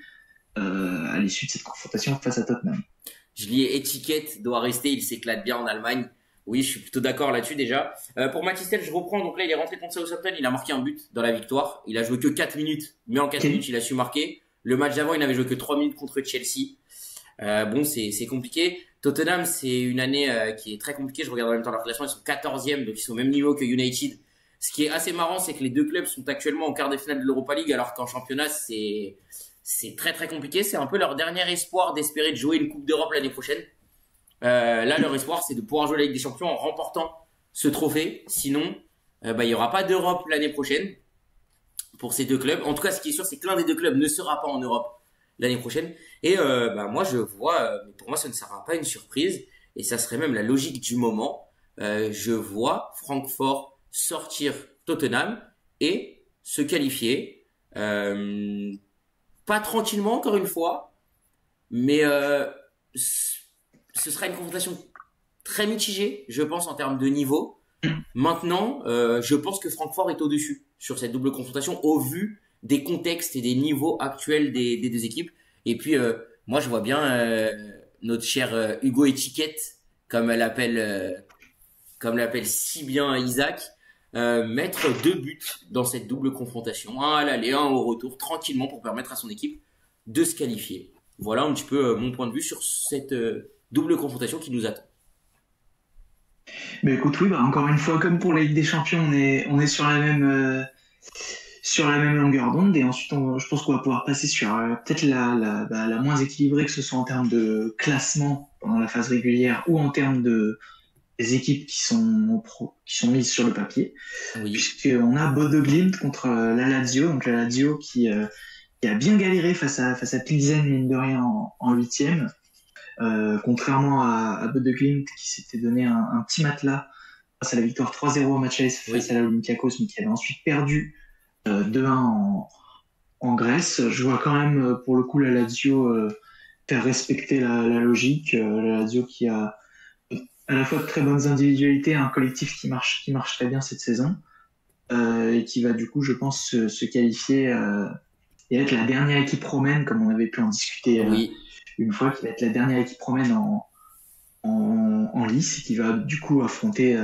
à l'issue de cette confrontation face à Tottenham. Je lis étiquette doit rester, il s'éclate bien en Allemagne. Oui, je suis plutôt d'accord là-dessus déjà. Pour Matistel, je reprends. Donc là, il est rentré contre Southampton, il a marqué un but dans la victoire. Il a joué que 4 minutes, mais en 4 Ok. minutes, il a su marquer. Le match d'avant, il n'avait joué que 3 minutes contre Chelsea. Bon, c'est compliqué. Tottenham, c'est une année qui est très compliquée. Je regarde en même temps leur classement, ils sont 14e, donc ils sont au même niveau que United. Ce qui est assez marrant, c'est que les deux clubs sont actuellement en quart de finale de l'Europa League, alors qu'en championnat, c'est très très compliqué. C'est un peu leur dernier espoir d'espérer de jouer une Coupe d'Europe l'année prochaine. Là, leur espoir, c'est de pouvoir jouer la Ligue des Champions en remportant ce trophée. Sinon, il y aura pas d'Europe l'année prochaine pour ces deux clubs. En tout cas, ce qui est sûr, c'est que l'un des deux clubs ne sera pas en Europe l'année prochaine. Et moi, je vois, pour moi, ça ne sera pas une surprise. Et ça serait même la logique du moment. Je vois Francfort sortir Tottenham et se qualifier. Pas tranquillement, encore une fois, mais ce sera une confrontation très mitigée, je pense, en termes de niveau. Maintenant, je pense que Francfort est au-dessus sur cette double confrontation au vu des contextes et des niveaux actuels des deux équipes. Et puis, moi, je vois bien notre cher Hugo Étiquette, comme l'appelle si bien Isaac, mettre 2 buts dans cette double confrontation, un à l'aller, un au retour, tranquillement pour permettre à son équipe de se qualifier. Voilà un petit peu mon point de vue sur cette double confrontation qui nous attend. Mais écoute, oui, bah, encore une fois, comme pour la Ligue des Champions, on est sur la même longueur d'onde. Et ensuite, je pense qu'on va pouvoir passer sur peut-être la moins équilibrée, que ce soit en termes de classement pendant la phase régulière ou en termes des équipes qui sont mises sur le papier. Oui, Puisqu'on a Bodo Glimt contre la Lazio. Donc la Lazio qui a bien galéré face à Pilsen, mine de rien, en huitième. Contrairement à Bodo Glimt qui s'était donné un petit matelas face à la victoire 3-0 au match aller face oui, à l'Olympiakos, mais qui avait ensuite perdu 2-1 en Grèce. Je vois quand même pour le coup la Lazio faire respecter la logique. La Lazio qui a à la fois de très bonnes individualités, un collectif qui marche très bien cette saison, et qui va du coup, je pense, se qualifier et être la dernière équipe romaine, comme on avait pu en discuter oui, une fois, qui va être la dernière équipe romaine en lice, et qui va du coup affronter,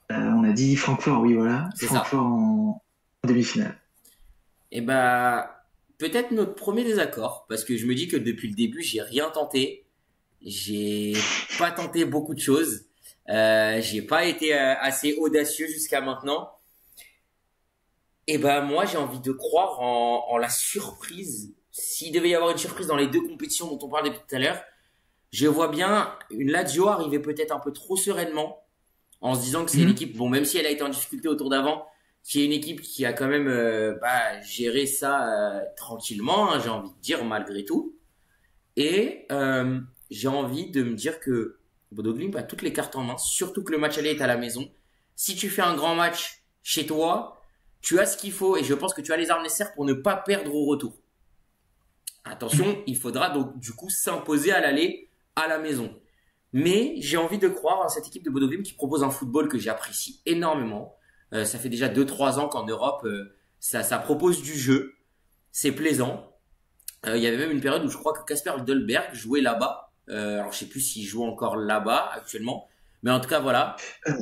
on a dit Francfort, oui voilà, c'est ça. Francfort en demi-finale. Et peut-être notre premier désaccord, parce que je me dis que depuis le début, j'ai rien tenté. J'ai pas tenté beaucoup de choses. J'ai pas été assez audacieux jusqu'à maintenant. Et moi, j'ai envie de croire en la surprise. S'il devait y avoir une surprise dans les deux compétitions dont on parlait depuis tout à l'heure, je vois bien une Lazio arriver peut-être un peu trop sereinement, en se disant que c'est Mhm. l'équipe, bon, même si elle a été en difficulté au tour d'avant, qui est une équipe qui a quand même géré ça tranquillement, hein, j'ai envie de dire, malgré tout. Et j'ai envie de me dire que Bodo Glimt a toutes les cartes en main, surtout que le match aller est à la maison. Si tu fais un grand match chez toi, tu as ce qu'il faut et je pense que tu as les armes nécessaires pour ne pas perdre au retour. Attention, il faudra donc du coup s'imposer à l'aller à la maison. Mais j'ai envie de croire à cette équipe de Bodo Glimt qui propose un football que j'apprécie énormément. Ça fait déjà 2-3 ans qu'en Europe, ça propose du jeu. C'est plaisant. Il y avait même une période où je crois que Kasper Dolberg jouait là-bas. Alors je sais plus s'il joue encore là-bas actuellement. Mais en tout cas, voilà. Euh,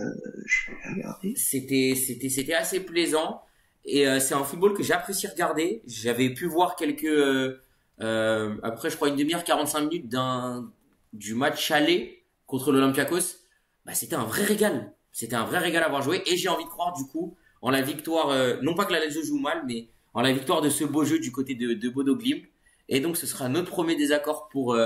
je vais regarder. C'était assez plaisant. Et c'est un football que j'apprécie regarder. J'avais pu voir après je crois une demi-heure, 45 minutes du match aller contre l'Olympiakos. C'était un vrai régal. C'était un vrai régal à avoir joué. Et j'ai envie de croire du coup en la victoire, non pas que la Lazio joue mal, mais en la victoire de ce beau jeu du côté de Bodo Glimt. Et donc ce sera notre premier désaccord pour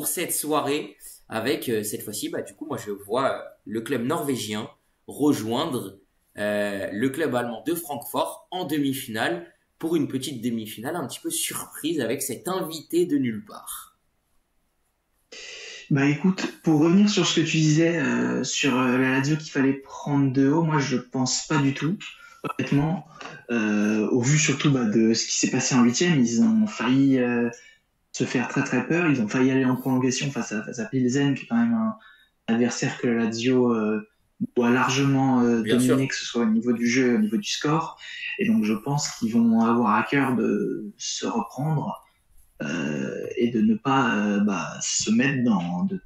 cette soirée avec cette fois-ci, du coup moi je vois le club norvégien rejoindre le club allemand de Francfort en demi-finale pour une petite demi-finale un petit peu surprise avec cet invité de nulle part. Bah écoute, pour revenir sur ce que tu disais sur la Lazio qu'il fallait prendre de haut, moi je pense pas du tout. Honnêtement, au vu surtout de ce qui s'est passé en huitième, ils ont failli se faire très très peur. Ils ont failli aller en prolongation face à Pilsen, qui est quand même un adversaire que la Lazio doit largement Bien sûr. dominer, que ce soit au niveau du jeu, au niveau du score. Et donc je pense qu'ils vont avoir à cœur de se reprendre et de ne pas se mettre dans de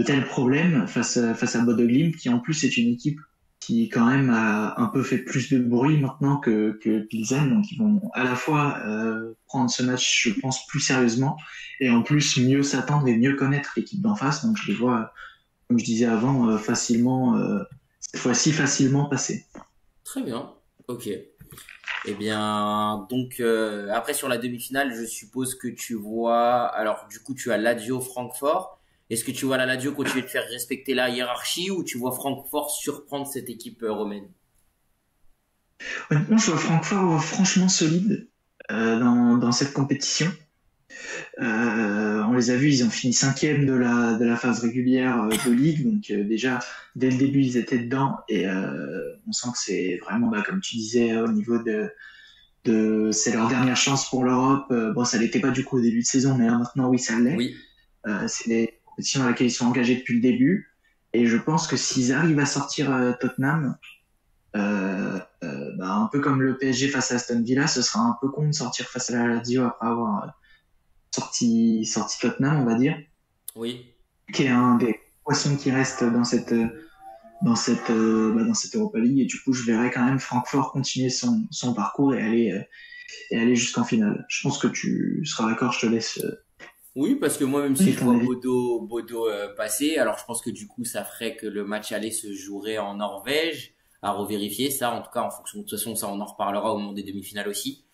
tels problèmes face à Bodo Glimt, qui en plus est une équipe qui quand même a un peu fait plus de bruit maintenant que Pilsen. Donc ils vont à la fois prendre ce match, je pense, plus sérieusement, et en plus mieux s'attendre et mieux connaître l'équipe d'en face. Donc je les vois, comme je disais avant, facilement, cette fois-ci facilement passer. Très bien. Ok. Eh bien, donc après sur la demi-finale, je suppose que tu vois. Alors, du coup, tu as Lazio Francfort. Est-ce que tu vois la Lazio continuer de faire respecter la hiérarchie ou tu vois Francfort surprendre cette équipe romaine? Honnêtement, je vois Francfort franchement solide dans cette compétition. On les a vus, ils ont fini cinquième de la phase régulière de Ligue, donc déjà dès le début ils étaient dedans et on sent que c'est vraiment, comme tu disais, au niveau c'est leur dernière chance pour l'Europe. Bon, ça l'était pas du coup au début de saison, mais là, maintenant oui ça l'est. Oui. C'est des compétitions dans lesquelles ils sont engagés depuis le début et je pense que s'ils arrivent à sortir Tottenham, un peu comme le PSG face à Aston Villa, ce sera un peu con de sortir face à la Lazio après avoir sorti Tottenham, on va dire, Oui. qui est un des poissons qui reste dans cette Europa League. Et du coup, je verrais quand même Francfort continuer son parcours et aller jusqu'en finale. Je pense que tu seras d'accord, je te laisse Oui, parce que moi, même si donner je ton vois avis. Bodo passer, alors je pense que du coup, ça ferait que le match aller se jouerait en Norvège. À revérifier ça, en tout cas, en fonction de toute façon, ça on en reparlera au moment des demi-finales aussi.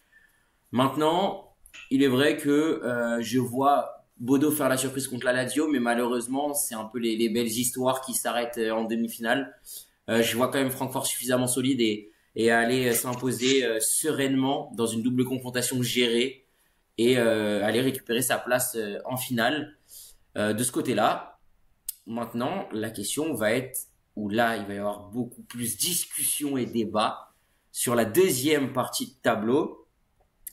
Maintenant, il est vrai que je vois Bodo faire la surprise contre la Lazio, mais malheureusement, c'est un peu les belles histoires qui s'arrêtent en demi-finale. Je vois quand même Francfort suffisamment solide et aller s'imposer sereinement dans une double confrontation gérée et aller récupérer sa place en finale. De ce côté-là, maintenant, la question va être, où là, il va y avoir beaucoup plus discussion et débat sur la deuxième partie de tableau.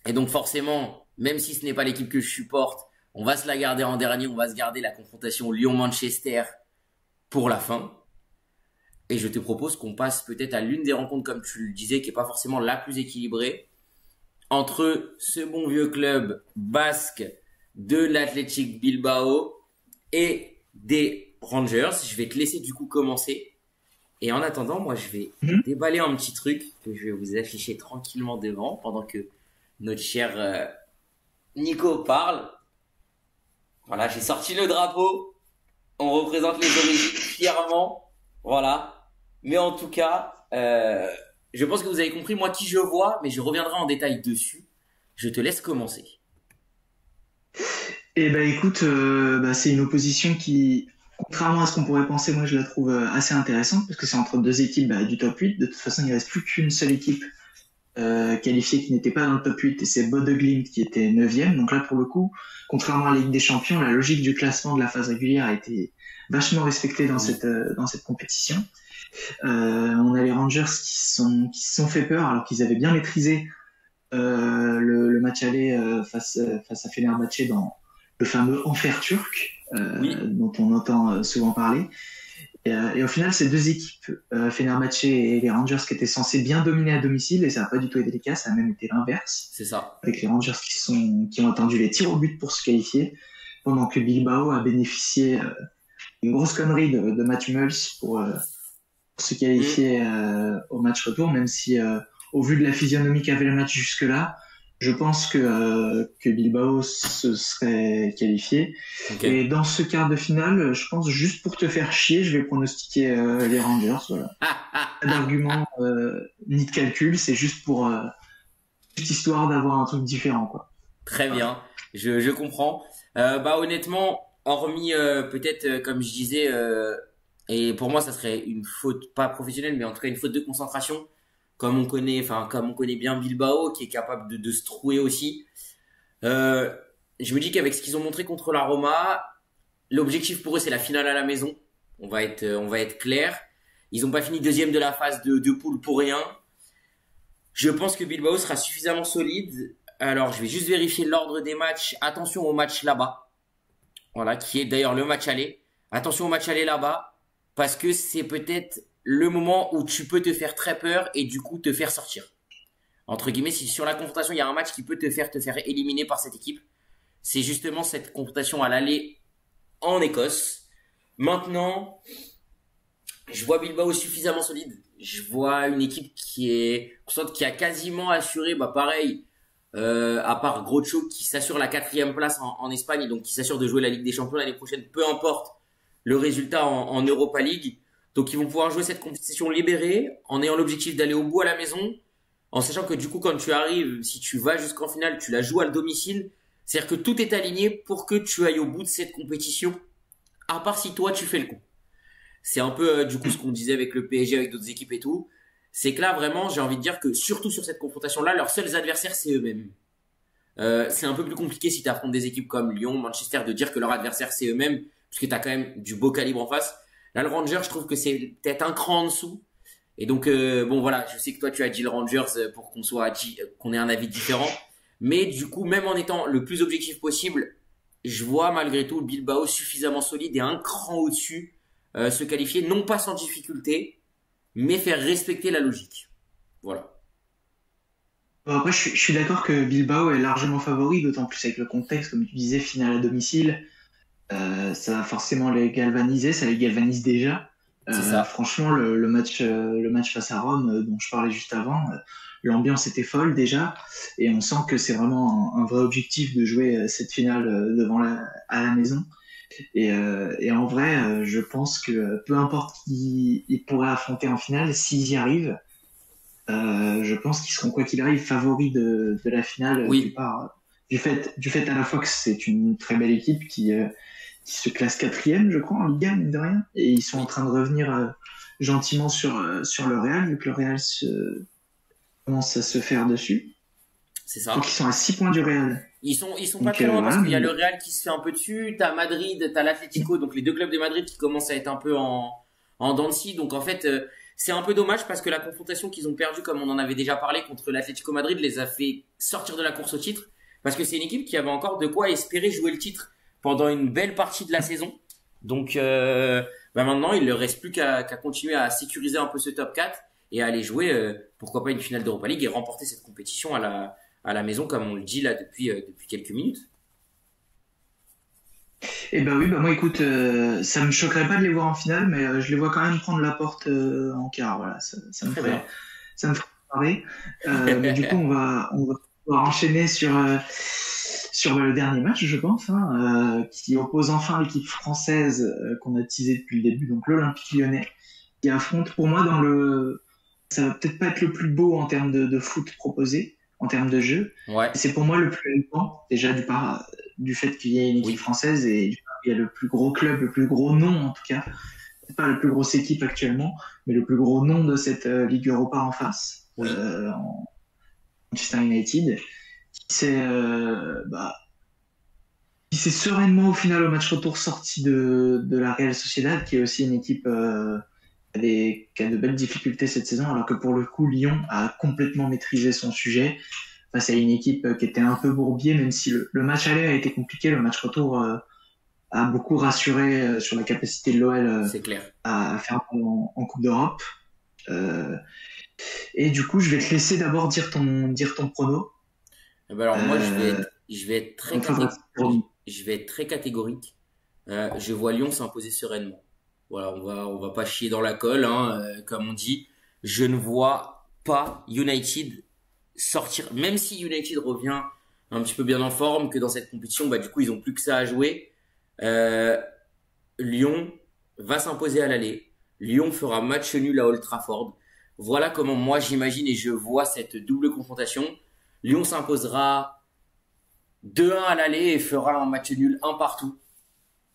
Et donc forcément, même si ce n'est pas l'équipe que je supporte, on va se la garder en dernier, on va se garder la confrontation Lyon-Manchester pour la fin. Et je te propose qu'on passe peut-être à l'une des rencontres, comme tu le disais, qui est pas forcément la plus équilibrée, entre ce bon vieux club basque de l'Athletic Bilbao et des Rangers. Je vais te laisser du coup commencer. Et en attendant, moi, je vais Mhm. déballer un petit truc que je vais vous afficher tranquillement devant pendant que notre cher Nico parle. Voilà, j'ai sorti le drapeau. On représente les origines fièrement. Voilà. Mais en tout cas, je pense que vous avez compris moi qui je vois, mais je reviendrai en détail dessus. Je te laisse commencer. Et écoute, c'est une opposition qui, contrairement à ce qu'on pourrait penser, moi je la trouve assez intéressante parce que c'est entre deux équipes du top 8. De toute façon, il ne reste plus qu'une seule équipe qualifiée qui n'était pas dans le top 8 et c'est Bodo Glimt qui était 9e. Donc là, pour le coup, contrairement à la Ligue des Champions, la logique du classement de la phase régulière a été vachement respectée Oui. dans cette compétition. On a les Rangers qui se sont fait peur alors qu'ils avaient bien maîtrisé le match aller face à Fenerbahçe dans le fameux enfer turc Oui. dont on entend souvent parler. Et au final, ces deux équipes, Fenerbahçe et les Rangers, qui étaient censés bien dominer à domicile, et ça n'a pas du tout été le cas, ça a même été l'inverse, C'est ça. avec les Rangers qui ont attendu les tirs au but pour se qualifier, pendant que Bilbao a bénéficié d'une grosse connerie de Matt Hummels pour se Mm. qualifier au match retour, même si au vu de la physionomie qu'avait le match jusque-là, je pense que Bilbao se serait qualifié. Ok. Et dans ce quart de finale, je pense juste pour te faire chier, je vais pronostiquer les Rangers. Voilà. Pas d'argument ni de calcul, c'est juste pour juste histoire d'avoir un truc différent, quoi. Très Voilà. bien. Je comprends. Honnêtement, hormis peut-être comme je disais, et pour moi ça serait une faute pas professionnelle, mais en tout cas une faute de concentration, comme on connaît bien Bilbao, qui est capable de se trouer aussi. Euh, je me dis qu'avec ce qu'ils ont montré contre la Roma, l'objectif pour eux c'est la finale à la maison. On va être clair. Ils n'ont pas fini deuxième de la phase de poule pour rien. Je pense que Bilbao sera suffisamment solide. Alors, je vais juste vérifier l'ordre des matchs. Attention au match là-bas. Voilà, qui est d'ailleurs le match aller. Attention au match aller là-bas, parce que c'est peut-être le moment où tu peux te faire très peur et du coup te faire sortir. Entre guillemets, si sur la confrontation, il y a un match qui peut te faire éliminer par cette équipe, c'est justement cette confrontation à l'aller en Écosse. Maintenant, je vois Bilbao suffisamment solide. Je vois une équipe qui a quasiment assuré, bah pareil, à part Groucho qui s'assure la 4e place en Espagne, et donc qui s'assure de jouer la Ligue des Champions l'année prochaine, peu importe le résultat en Europa League. Donc ils vont pouvoir jouer cette compétition libérée en ayant l'objectif d'aller au bout à la maison, en sachant que du coup quand tu arrives, si tu vas jusqu'en finale, tu la joues à domicile. C'est-à-dire que tout est aligné pour que tu ailles au bout de cette compétition, à part si toi tu fais le coup. C'est un peu du coup ce qu'on disait avec le PSG, avec d'autres équipes et tout. C'est que là vraiment, j'ai envie de dire que surtout sur cette confrontation-là, leurs seuls adversaires c'est eux-mêmes. C'est un peu plus compliqué si tu affrontes des équipes comme Lyon, Manchester, de dire que leur adversaire c'est eux-mêmes, puisque tu as quand même du beau calibre en face. Là, le Rangers, je trouve que c'est peut-être un cran en dessous. Et donc, bon voilà, je sais que toi tu as dit le Rangers pour qu'on ait un avis différent. Mais du coup, même en étant le plus objectif possible, je vois malgré tout Bilbao suffisamment solide et un cran au-dessus se qualifier, non pas sans difficulté, mais faire respecter la logique. Voilà. Bon, après, je suis d'accord que Bilbao est largement favori, d'autant plus avec le contexte, comme tu disais, finale à domicile. Ça va forcément les galvaniser, ça les galvanise déjà. C'est ça. Franchement, le match face à Rome, dont je parlais juste avant, l'ambiance était folle déjà, et on sent que c'est vraiment un vrai objectif de jouer cette finale à la maison. Et en vrai, je pense que peu importe qui ils pourraient affronter en finale, s'ils y arrivent, je pense qu'ils seront quoi qu'il arrive favoris de la finale Oui, du fait à la fois que c'est une très belle équipe qui se classe 4e, je crois, en Liga, mine de rien, et ils sont en oui, train de revenir gentiment sur le Real, vu que le Real commence à se faire dessus. c'est Je crois ça. qu'ils sont à 6 points du Real. Ils sont pas Donc très loin parce voilà, qu'il y a mais le Real qui se fait un peu dessus, t'as Madrid, t'as l'Atlético, donc les deux clubs de Madrid qui commencent à être un peu en dents de scie. Donc en fait, c'est un peu dommage parce que la confrontation qu'ils ont perdue, comme on en avait déjà parlé contre l'Atlético Madrid, les a fait sortir de la course au titre parce que c'est une équipe qui avait encore de quoi espérer jouer le titre pendant une belle partie de la saison. Donc bah maintenant, il ne leur reste plus qu'à continuer à sécuriser un peu ce top 4 et à aller jouer, pourquoi pas une finale d'Europa League et remporter cette compétition à la maison, comme on le dit là depuis quelques minutes. eh ben oui, bah moi écoute, ça me choquerait pas de les voir en finale, mais je les vois quand même prendre la porte en quart. Voilà, Très bien. ça me ferait marrer. Mais du coup, on va pouvoir enchaîner sur le dernier match, je pense, hein, qui oppose enfin l'équipe française qu'on a teasé depuis le début, donc l'Olympique Lyonnais, qui affronte pour moi ça va peut-être pas être le plus beau en termes de foot proposé, en termes de jeu. Ouais, C'est pour moi le plus élégant, déjà du fait qu'il y ait une équipe oui, française et il y a le plus gros club, le plus gros nom en tout cas, c'est pas la plus grosse équipe actuellement, mais le plus gros nom de cette Ligue Europa en face, oui. en Manchester United, qui s'est qui s'est sereinement au final au match retour sorti de la Real Sociedad, qui est aussi une équipe qui a de belles difficultés cette saison, alors que pour le coup Lyon a complètement maîtrisé son sujet face à une équipe qui était un peu bourbier, même si le match aller a été compliqué, le match retour a beaucoup rassuré sur la capacité de l'OL C'est clair. à faire en Coupe d'Europe. Euh, et du coup, je vais te laisser d'abord dire ton prono. Eh ben alors moi Euh, je vais être très Enfin, je vais être très catégorique. Je vois Lyon s'imposer sereinement. Voilà, on va pas chier dans la colle, hein, comme on dit. Je ne vois pas United sortir, même si United revient un petit peu bien en forme, que dans cette compétition, bah du coup ils ont plus que ça à jouer. Euh, Lyon va s'imposer à l'aller. Lyon fera match nul à Old Trafford. Voilà comment moi j'imagine et je vois cette double confrontation. Lyon s'imposera 2-1 à l'aller et fera un match nul un partout.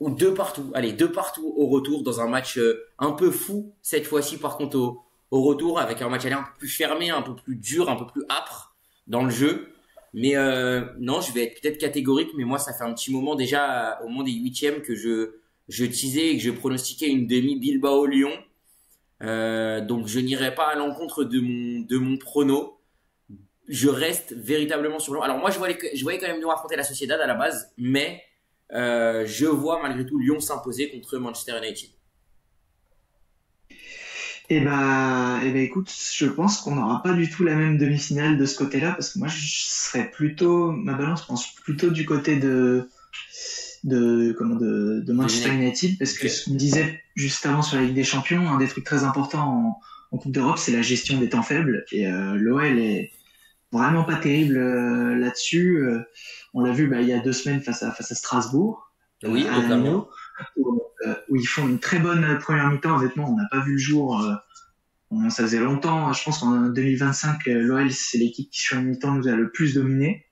Ou deux partout. Allez, deux partout au retour dans un match un peu fou cette fois-ci par contre au retour avec un match aller un peu plus fermé, un peu plus dur, un peu plus âpre dans le jeu. Mais non, je vais être peut-être catégorique, mais moi ça fait un petit moment déjà au moment des huitièmes que je teasais et que je pronostiquais une demi Bilbao-Lyon. Donc je n'irai pas à l'encontre de mon prono. je reste véritablement sur Lyon. Alors moi, je voyais quand même Lyon affronter la Sociedad à la base, mais je vois malgré tout Lyon s'imposer contre Manchester United. Écoute, je pense qu'on n'aura pas du tout la même demi-finale de ce côté-là, parce que moi, ma balance pense plutôt du côté de Manchester United, parce que ce qu'on disait juste avant sur la Ligue des Champions, un des trucs très importants en Coupe d'Europe, c'est la gestion des temps faibles, et l'OL est vraiment pas terrible là-dessus. On l'a vu il y a 2 semaines face à Strasbourg, Oui, à totalement. où ils font une très bonne première mi-temps. Honnêtement, on n'a pas vu le jour. Ça faisait longtemps. Je pense qu'en 2025, l'OL, c'est l'équipe qui sur une mi-temps nous a le plus dominé.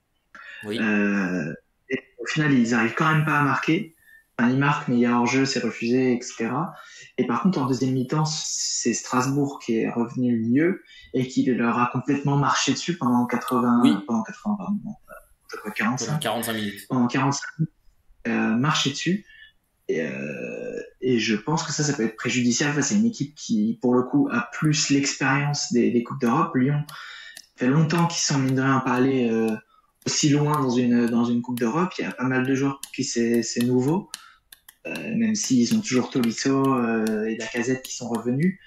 Oui. Et au final, ils arrivent quand même pas à marquer. Enfin, ils marquent, mais il y a hors-jeu, c'est refusé, etc. Et par contre, en deuxième mi-temps, c'est Strasbourg qui est revenu mieux et qui leur a complètement marché dessus pendant 80, Oui. pendant 80, pardon, Pendant 45. 45 minutes. Pendant 45 minutes, marché dessus. Et je pense que ça peut être préjudiciable face à une équipe qui, pour le coup, a plus l'expérience des Coupes d'Europe. Lyon fait longtemps qu'ils sont, mine de rien, pas allés aussi loin dans une Coupe d'Europe. Il y a pas mal de joueurs pour qui c'est nouveau, même s'ils ont toujours Tolisso et Lacazette qui sont revenus.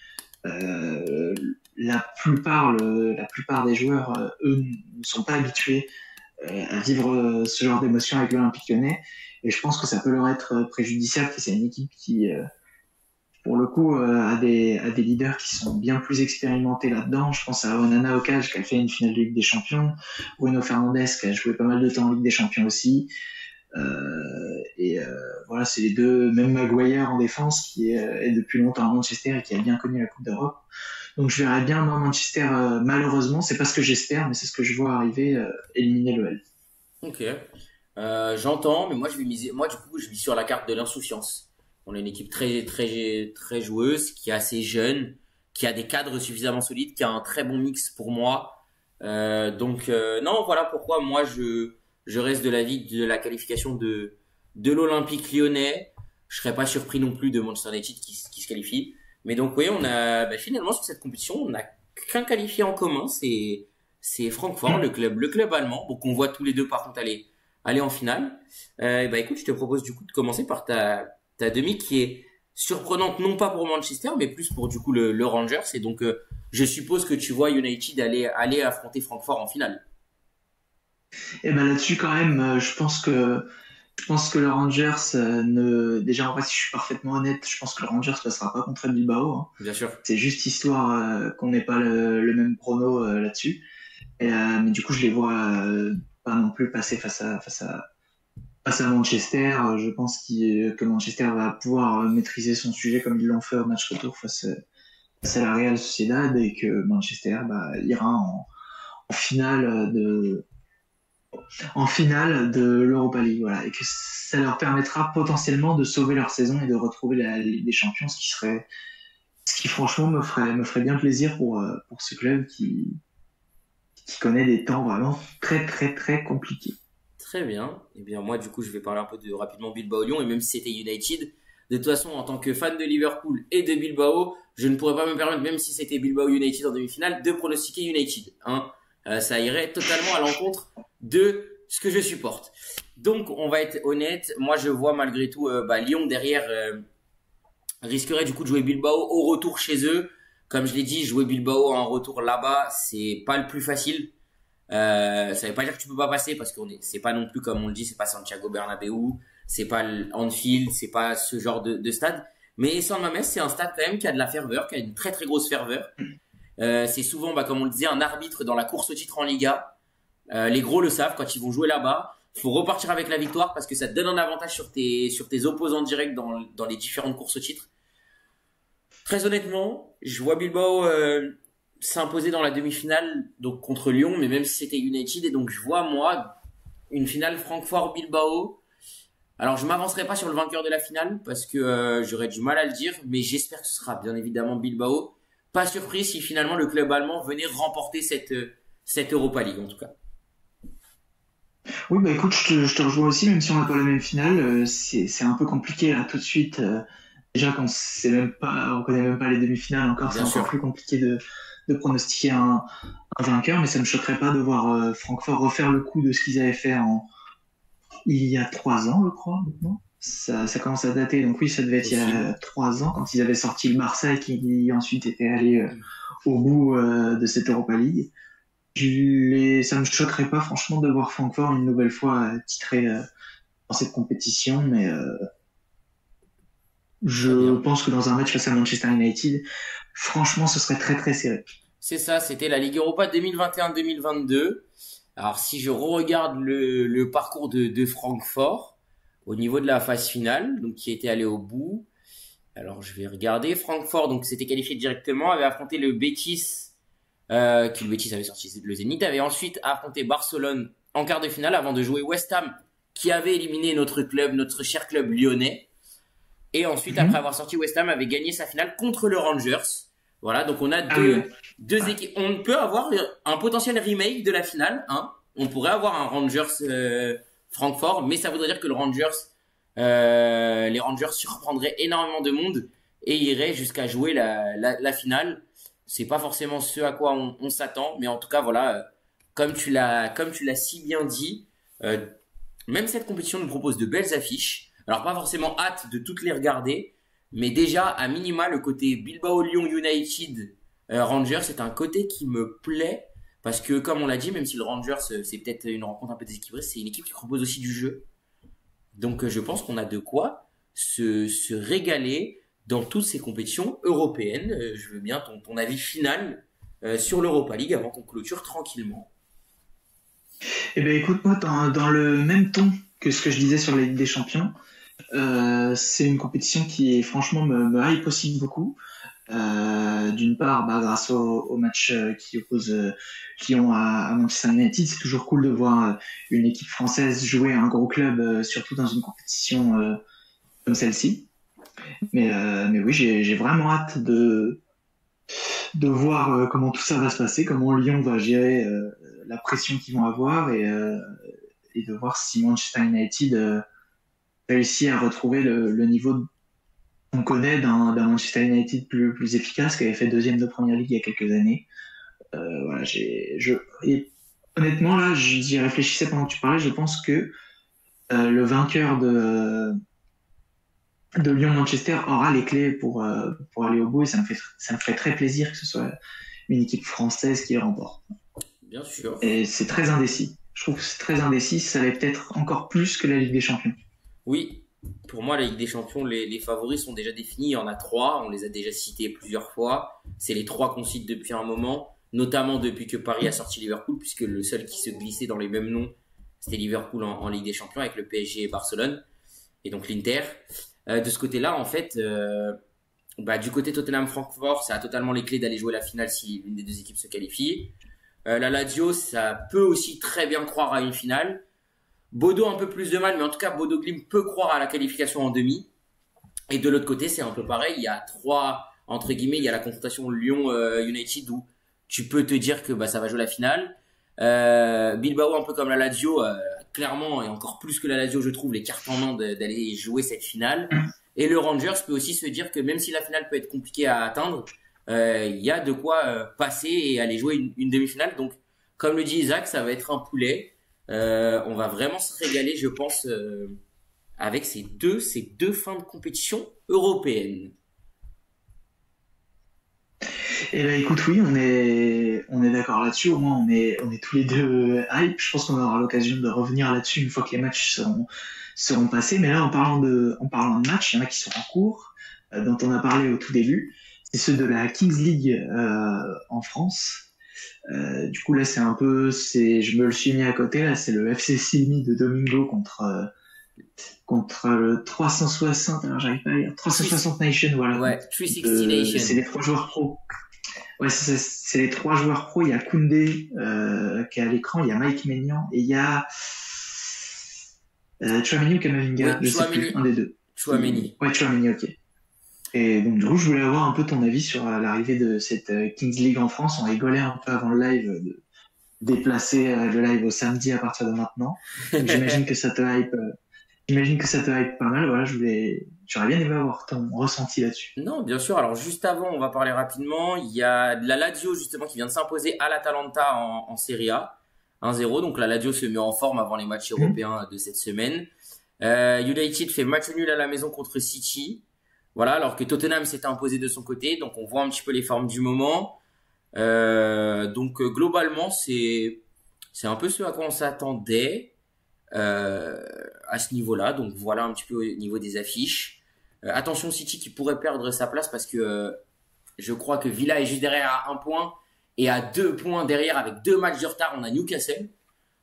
La plupart des joueurs, eux, ne sont pas habitués à vivre ce genre d'émotion avec l'Olympique Lyonnais. Et je pense que ça peut leur être préjudiciable. C'est une équipe qui, pour le coup, a des leaders qui sont bien plus expérimentés là-dedans. Je pense à Onana Okaj qui a fait une finale de Ligue des Champions, Bruno Fernandes qui a joué pas mal de temps en Ligue des Champions aussi. Voilà, c'est les deux, même Maguire en défense qui est depuis longtemps à Manchester et qui a bien connu la Coupe d'Europe. Donc je verrais bien Manchester, malheureusement, c'est pas ce que j'espère, mais c'est ce que je vois arriver, éliminer l'OL. Ok. J'entends, mais moi je vais miser. Moi du coup, je vis sur la carte de l'insouciance. On a une équipe très joueuse, qui est assez jeune, qui a des cadres suffisamment solides, qui a un très bon mix pour moi. Non, voilà pourquoi moi je reste de l'avis de la qualification de l'Olympique Lyonnais. Je serais pas surpris non plus de Manchester United qui se qualifie. Mais donc oui, on a finalement sur cette compétition, on n'a qu'un qualifié en commun, c'est Francfort, le club allemand. Donc on voit tous les deux par contre aller en finale. Écoute, je te propose du coup de commencer par ta demi qui est surprenante non pas pour Manchester mais plus pour du coup le Rangers. Et donc je suppose que tu vois United aller affronter Francfort en finale. Et là-dessus quand même, je pense que le Rangers déjà en vrai si je suis parfaitement honnête, je pense que le Rangers passera pas contre Bilbao. Hein. Bien sûr. C'est juste histoire qu'on n'ait pas le même prono là-dessus. Mais du coup je les vois pas non plus passer face à Manchester. Je pense que Manchester va pouvoir maîtriser son sujet comme ils l'ont fait au match retour face à la Real Sociedad et que Manchester ira en finale de l'Europa League, voilà, et que ça leur permettra potentiellement de sauver leur saison et de retrouver la Ligue des Champions, ce qui franchement me ferait bien plaisir pour ce club qui connaît des temps vraiment très très très compliqués. Très bien. Eh bien, moi, du coup, je vais parler un peu de rapidement Bilbao-Lyon. Et même si c'était United, de toute façon, en tant que fan de Liverpool et de Bilbao, je ne pourrais pas me permettre, même si c'était Bilbao-United en demi-finale, de pronostiquer United. Hein. Ça irait totalement à l'encontre de ce que je supporte. Donc, on va être honnête. Moi, je vois malgré tout Lyon derrière risquerait du coup de jouer Bilbao au retour chez eux. Comme je l'ai dit, jouer Bilbao en retour là-bas, c'est pas le plus facile. Ça veut pas dire que tu peux pas passer parce c'est pas non plus comme on le dit, c'est pas Santiago Bernabéu, c'est pas Anfield, c'est pas ce genre de stade. Mais San Mamés, c'est un stade quand même qui a de la ferveur, qui a une très très grosse ferveur. C'est souvent, comme on le disait, un arbitre dans la course au titre en Liga. Les gros le savent, quand ils vont jouer là-bas, faut repartir avec la victoire parce que ça te donne un avantage sur tes opposants directs dans les différentes courses au titre. Très honnêtement, je vois Bilbao s'imposer dans la demi-finale donc contre Lyon, mais même si c'était United, et donc je vois moi une finale Francfort-Bilbao. Alors je m'avancerai pas sur le vainqueur de la finale parce que j'aurais du mal à le dire, mais j'espère que ce sera bien évidemment Bilbao. Pas surpris si finalement le club allemand venait remporter cette Europa League en tout cas. Oui, écoute, je te rejoins aussi, même si on n'a pas la même finale, c'est un peu compliqué là tout de suite déjà quand on connaît même pas les demi-finales encore, c'est Bien encore sûr. plus compliqué de pronostiquer un vainqueur, mais ça me choquerait pas de voir Francfort refaire le coup de ce qu'ils avaient fait il y a 3 ans, je crois, maintenant. Ça commence à dater, donc oui, ça devait être il y Possible. a 3 ans, quand ils avaient sorti le Marseille, qui ensuite était allé au bout de cette Europa League. Ça me choquerait pas, franchement, de voir Francfort une nouvelle fois titré dans cette compétition, mais Très je bien. pense que dans un match face à Manchester United, franchement, ce serait très très serré. C'est ça, c'était la Ligue Europa 2021-2022. Alors si je re-regarde le parcours de Francfort au niveau de la phase finale, donc qui était allé au bout. Alors je vais regarder. Francfort donc s'était qualifié directement, avait affronté le Betis, qui le Betis avait sorti le Zénith, avait ensuite affronté Barcelone en quart de finale avant de jouer West Ham, qui avait éliminé notre club, notre cher club lyonnais. Et ensuite, après Mhm. avoir sorti West Ham, avait gagné sa finale contre le Rangers. Voilà, donc on a Ah oui, ouais. deux équipes. On peut avoir un potentiel remake de la finale. Hein. On pourrait avoir un Rangers Francfort, mais ça voudrait dire que les Rangers surprendraient énormément de monde et iraient jusqu'à jouer la finale. C'est pas forcément ce à quoi on s'attend, mais en tout cas, voilà, comme tu l'as si bien dit, euh, même cette compétition nous propose de belles affiches. Alors pas forcément hâte de toutes les regarder, mais déjà à minima le côté Bilbao Lyon United Rangers c'est un côté qui me plaît parce que comme on l'a dit, même si le Rangers c'est peut-être une rencontre un peu déséquilibrée, c'est une équipe qui propose aussi du jeu. Donc je pense qu'on a de quoi se régaler dans toutes ces compétitions européennes. Je veux bien ton avis final sur l'Europa League avant qu'on clôture tranquillement. Eh ben écoute, moi, dans le même ton que ce que je disais sur la Ligue des Champions, c'est une compétition qui, franchement, me hype aussi beaucoup. D'une part, grâce au match qui oppose Lyon à Manchester United, c'est toujours cool de voir une équipe française jouer un gros club, surtout dans une compétition comme celle-ci. Mais oui, j'ai vraiment hâte de voir comment tout ça va se passer, comment Lyon va gérer la pression qu'ils vont avoir et de voir si Manchester United réussit à retrouver le niveau qu'on connaît d'un Manchester United plus efficace, qui avait fait deuxième de première ligue il y a quelques années. Voilà, et honnêtement, là, j'y réfléchissais pendant que tu parlais, je pense que le vainqueur de Lyon-Manchester aura les clés pour aller au bout et ça me ferait très plaisir que ce soit une équipe française qui le remporte. Bien sûr. Et c'est très indécis. Je trouve que c'est très indécis, ça l'est peut-être encore plus que la Ligue des Champions. Oui, pour moi, la Ligue des Champions, les favoris sont déjà définis. Il y en a trois, on les a déjà cités plusieurs fois. C'est les trois qu'on cite depuis un moment, notamment depuis que Paris a sorti Liverpool, puisque le seul qui se glissait dans les mêmes noms, c'était Liverpool en Ligue des Champions avec le PSG et Barcelone, et donc l'Inter. De ce côté-là, en fait, du côté Tottenham-Francfort, ça a totalement les clés d'aller jouer la finale si l'une des deux équipes se qualifie. La Lazio, ça peut aussi très bien croire à une finale. Bodo un peu plus de mal, mais en tout cas, Bodo Glimt peut croire à la qualification en demi. Et de l'autre côté, c'est un peu pareil. Il y a trois, entre guillemets, il y a la confrontation Lyon United où tu peux te dire que ça va jouer la finale. Bilbao, un peu comme la Lazio, clairement, et encore plus que la Lazio, je trouve, les cartes en main d'aller jouer cette finale. Et le Rangers peut aussi se dire que même si la finale peut être compliquée à atteindre, il y a de quoi passer et aller jouer une demi-finale. Donc, comme le dit Isaac, ça va être un poulet. On va vraiment se régaler, je pense, avec ces deux fins de compétition européenne. Et ben écoute, oui, on est d'accord là-dessus. Au moins, on est tous les deux hype. Je pense qu'on aura l'occasion de revenir là-dessus une fois que les matchs seront passés. Mais là, en parlant de matchs, il y en a qui sont en cours, dont on a parlé au tout début. C'est ceux de la Kings League en France. Du coup, là, je me le suis mis à côté. Là, c'est le FC Silmi de Domingo contre le 360. Alors, j'arrive pas à lire. 360 Nation, voilà. Ouais, 360 Nation. C'est les 3 joueurs pro. Ouais, c'est les 3 joueurs pro. Il y a Koundé qui est à l'écran, il y a Mike Maignan et il y a Tchouaméni ou Kamavinga, Oui, je sais plus, un des deux. Chouameni. Ouais, Tchouaméni, ok. Et donc du coup, je voulais avoir un peu ton avis sur l'arrivée de cette Kings League en France. On rigolait un peu avant le live de déplacer le live au samedi à partir de maintenant. Donc, j'imagine que ça te hype pas mal. Voilà, je J'aurais bien aimé avoir ton ressenti là-dessus. Non, bien sûr. Alors juste avant, on va parler rapidement. Il y a la Lazio justement qui vient de s'imposer à l'Atalanta en Serie A 1-0. Donc la Lazio se met en forme avant les matchs européens de cette semaine. United fait match nul à la maison contre City. Voilà, alors que Tottenham s'était imposé de son côté. Donc on voit un petit peu les formes du moment. Globalement, c'est un peu ce à quoi on s'attendait à ce niveau-là. Donc voilà un petit peu au niveau des affiches. Attention City qui pourrait perdre sa place parce que je crois que Villa est juste derrière à 1 point et à 2 points derrière avec 2 matchs de retard on a Newcastle.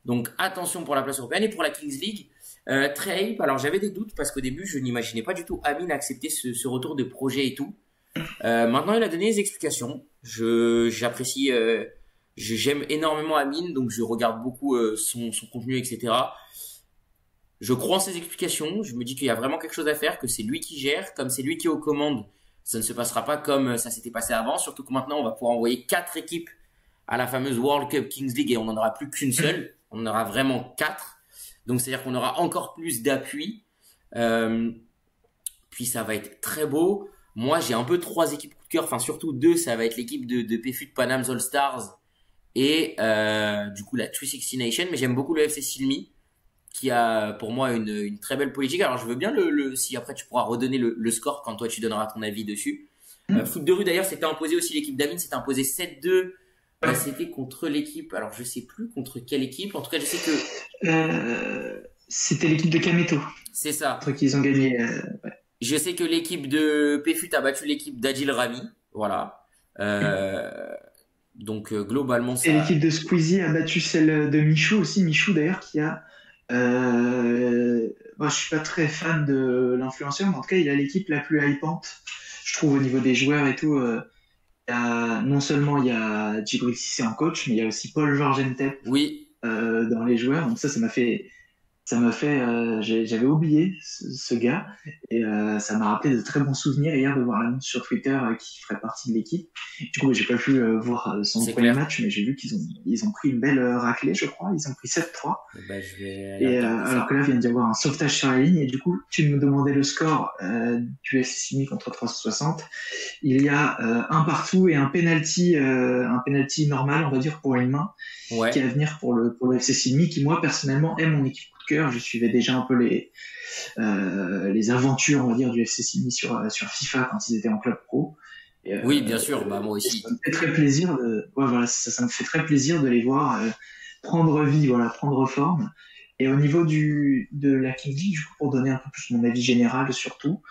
Donc attention pour la place européenne et pour la Kings League. Très hype. Alors j'avais des doutes parce qu'au début je n'imaginais pas du tout Amin accepter ce retour de projet et tout. Maintenant il a donné des explications. J'apprécie, j'aime énormément Amin donc je regarde beaucoup son contenu etc. Je crois en ses explications, je me dis qu'il y a vraiment quelque chose à faire, que c'est lui qui gère, comme c'est lui qui est aux commandes, ça ne se passera pas comme ça s'était passé avant, surtout que maintenant on va pouvoir envoyer 4 équipes à la fameuse World Cup Kings League et on n'en aura plus qu'une seule, on en aura vraiment 4, donc c'est-à-dire qu'on aura encore plus d'appui, puis ça va être très beau. Moi j'ai un peu 3 équipes coup de cœur, enfin surtout 2, ça va être l'équipe de PFUT Panam's All Stars et du coup la 360 Nation, mais j'aime beaucoup le FC Silmi qui a pour moi une très belle politique. Alors je veux bien si après tu pourras redonner le score quand toi tu donneras ton avis dessus. Foot de rue d'ailleurs s'était imposé aussi, l'équipe d'Amine s'était imposée 7-2. C'était contre l'équipe, alors je sais plus contre quelle équipe, en tout cas je sais que c'était l'équipe de Kameto. C'est ça. Contre qui ils ont gagné. Ouais. Je sais que l'équipe de PFUT a battu l'équipe d'Adil Rami, voilà. Globalement ça. Et l'équipe de Squeezie a battu celle de Michou aussi, Michou d'ailleurs qui a moi, je suis pas très fan de l'influenceur, mais en tout cas, il a l'équipe la plus hypante, je trouve, au niveau des joueurs et tout. Non seulement il y a Djibril Cissé en coach, mais il y a aussi Paul Georges Ntep dans les joueurs. Donc ça m'a fait, j'avais oublié ce gars et ça m'a rappelé de très bons souvenirs hier de voir l'annonce sur Twitter qui ferait partie de l'équipe. Du coup, j'ai pas pu voir son premier match, mais j'ai vu qu'ils ont pris une belle raclée, je crois. Ils ont pris 7-3. Alors que là, vient d'y avoir un sauvetage sur la ligne. Et du coup, tu me demandais le score du FC Simi contre 360. Il y a un partout et un penalty normal, on va dire, pour une main, qui est à venir pour le FC Simi, qui moi personnellement est mon équipe coup de cœur. Je suivais déjà un peu les aventures, on va dire, du FC Simi sur FIFA quand ils étaient en club pro. Et, oui, bien sûr, moi aussi. Ça me fait très plaisir ça me fait très plaisir de les voir prendre vie, prendre forme. Et au niveau de la King League, du coup, pour donner un peu plus mon avis général surtout,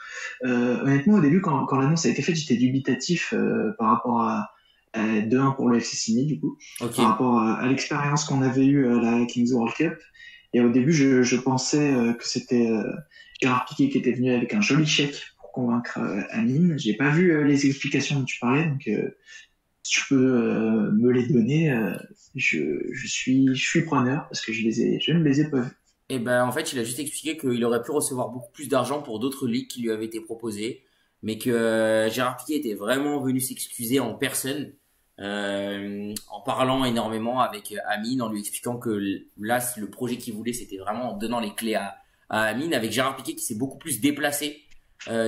honnêtement au début quand l'annonce a été faite, j'étais dubitatif par rapport à 2-1 pour le FC Simi du coup, par rapport à l'expérience qu'on avait eue à la Kings World Cup. Et au début, je pensais que c'était Gérard Piqué qui était venu avec un joli chèque pour convaincre Amine. J'ai pas vu les explications dont tu parlais, donc si tu peux me les donner, je suis preneur parce que je ne les ai pas vus. Et ben en fait, il a juste expliqué qu'il aurait pu recevoir beaucoup plus d'argent pour d'autres ligues qui lui avaient été proposées, mais que Gérard Piqué était vraiment venu s'excuser en personne. En parlant énormément avec Amine, en lui expliquant que là, le projet qu'il voulait, c'était vraiment en donnant les clés à Amine, avec Gérard Piqué qui s'est beaucoup plus déplacé,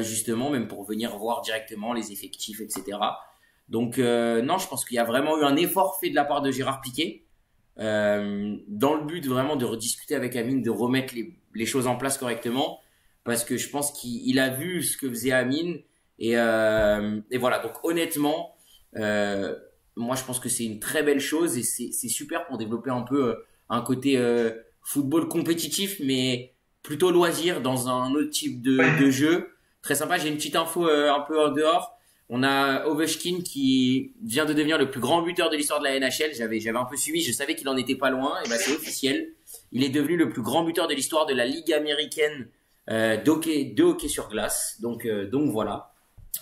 justement, même pour venir voir directement les effectifs, etc. Donc, non, je pense qu'il y a vraiment eu un effort fait de la part de Gérard Piqué, dans le but vraiment de rediscuter avec Amine, de remettre les choses en place correctement, parce que je pense qu'il a vu ce que faisait Amine, et voilà. Donc, honnêtement, moi je pense que c'est une très belle chose et c'est super pour développer un peu un côté football compétitif mais plutôt loisir dans un autre type de jeu. Très sympa. J'ai une petite info un peu en dehors. On a Ovechkin qui vient de devenir le plus grand buteur de l'histoire de la NHL. J'avais un peu suivi, je savais qu'il en était pas loin, et ben c'est officiel. Il est devenu le plus grand buteur de l'histoire de la Ligue américaine de hockey sur glace. Donc voilà.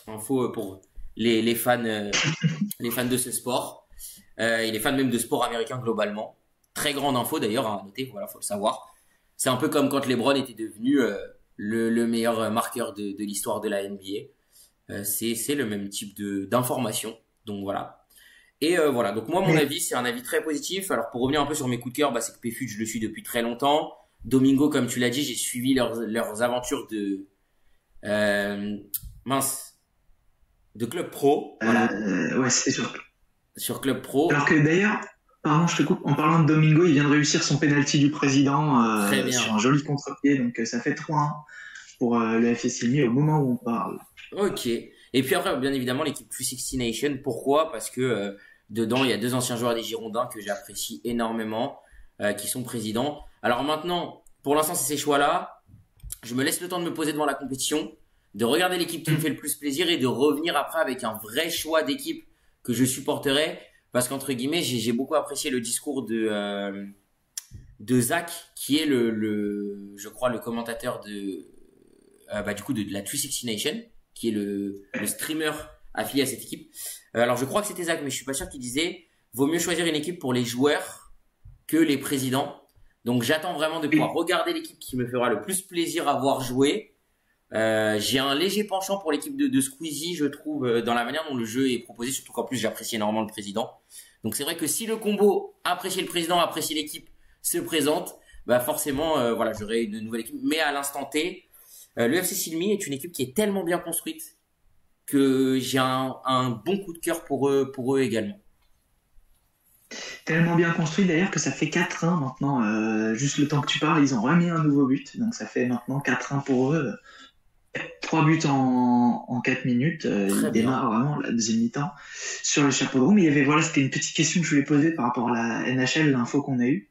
Info pour les fans de ce sport et les fans même de sport américain globalement. Très grande info d'ailleurs à noter, voilà, faut le savoir. C'est un peu comme quand LeBron était devenu le meilleur marqueur de l'histoire de la NBA. C'est le même type d'information. Donc voilà. Et voilà, donc moi mon avis, c'est un avis très positif. Alors pour revenir un peu sur mes coups de cœur, c'est que PFUT, je le suis depuis très longtemps. Domingo, comme tu l'as dit, j'ai suivi leurs aventures euh, mince, de Club Pro, voilà, Ouais, c'était sûr. sur Club Pro. Alors que d'ailleurs, pardon, je te coupe, en parlant de Domingo, il vient de réussir son penalty du président Très sur bien. un joli contre-pied, donc ça fait 3-1 pour le FS Ilmi au moment où on parle. Ok. Et puis après, bien évidemment, l'équipe 360 Nation. Pourquoi? Parce que dedans, il y a deux anciens joueurs des Girondins que j'apprécie énormément, qui sont présidents. Alors maintenant, pour l'instant, c'est ces choix-là. Je me laisse le temps de me poser devant la compétition, de regarder l'équipe qui me fait le plus plaisir et de revenir après avec un vrai choix d'équipe que je supporterai. Parce qu'entre guillemets, j'ai beaucoup apprécié le discours de Zach, qui est je crois, le commentateur du coup, de la 360 Nation, qui est le streamer affilié à cette équipe. Alors, je crois que c'était Zach, mais je suis pas sûr qu'il disait, vaut mieux choisir une équipe pour les joueurs que les présidents. Donc, j'attends vraiment de pouvoir regarder l'équipe qui me fera le plus plaisir à voir jouer. J'ai un léger penchant pour l'équipe de Squeezie, je trouve, dans la manière dont le jeu est proposé, surtout qu'en plus j'apprécie énormément le président. Donc c'est vrai que si le combo apprécier le président, apprécier l'équipe se présente, bah forcément, voilà, j'aurai une nouvelle équipe. Mais à l'instant T, le FC Silmi est une équipe qui est tellement bien construite que j'ai un bon coup de cœur pour eux également. Tellement bien construit d'ailleurs que ça fait 4-1 maintenant. Juste le temps que tu parles, ils ont remis un nouveau but, donc ça fait maintenant 4-1 pour eux. 3 buts en 4 minutes. Très Il bien. démarre vraiment la deuxième mi-temps sur le chapeau de roue. Mais il y avait, voilà, c'était une petite question que je voulais poser par rapport à la NHL, l'info qu'on a eue.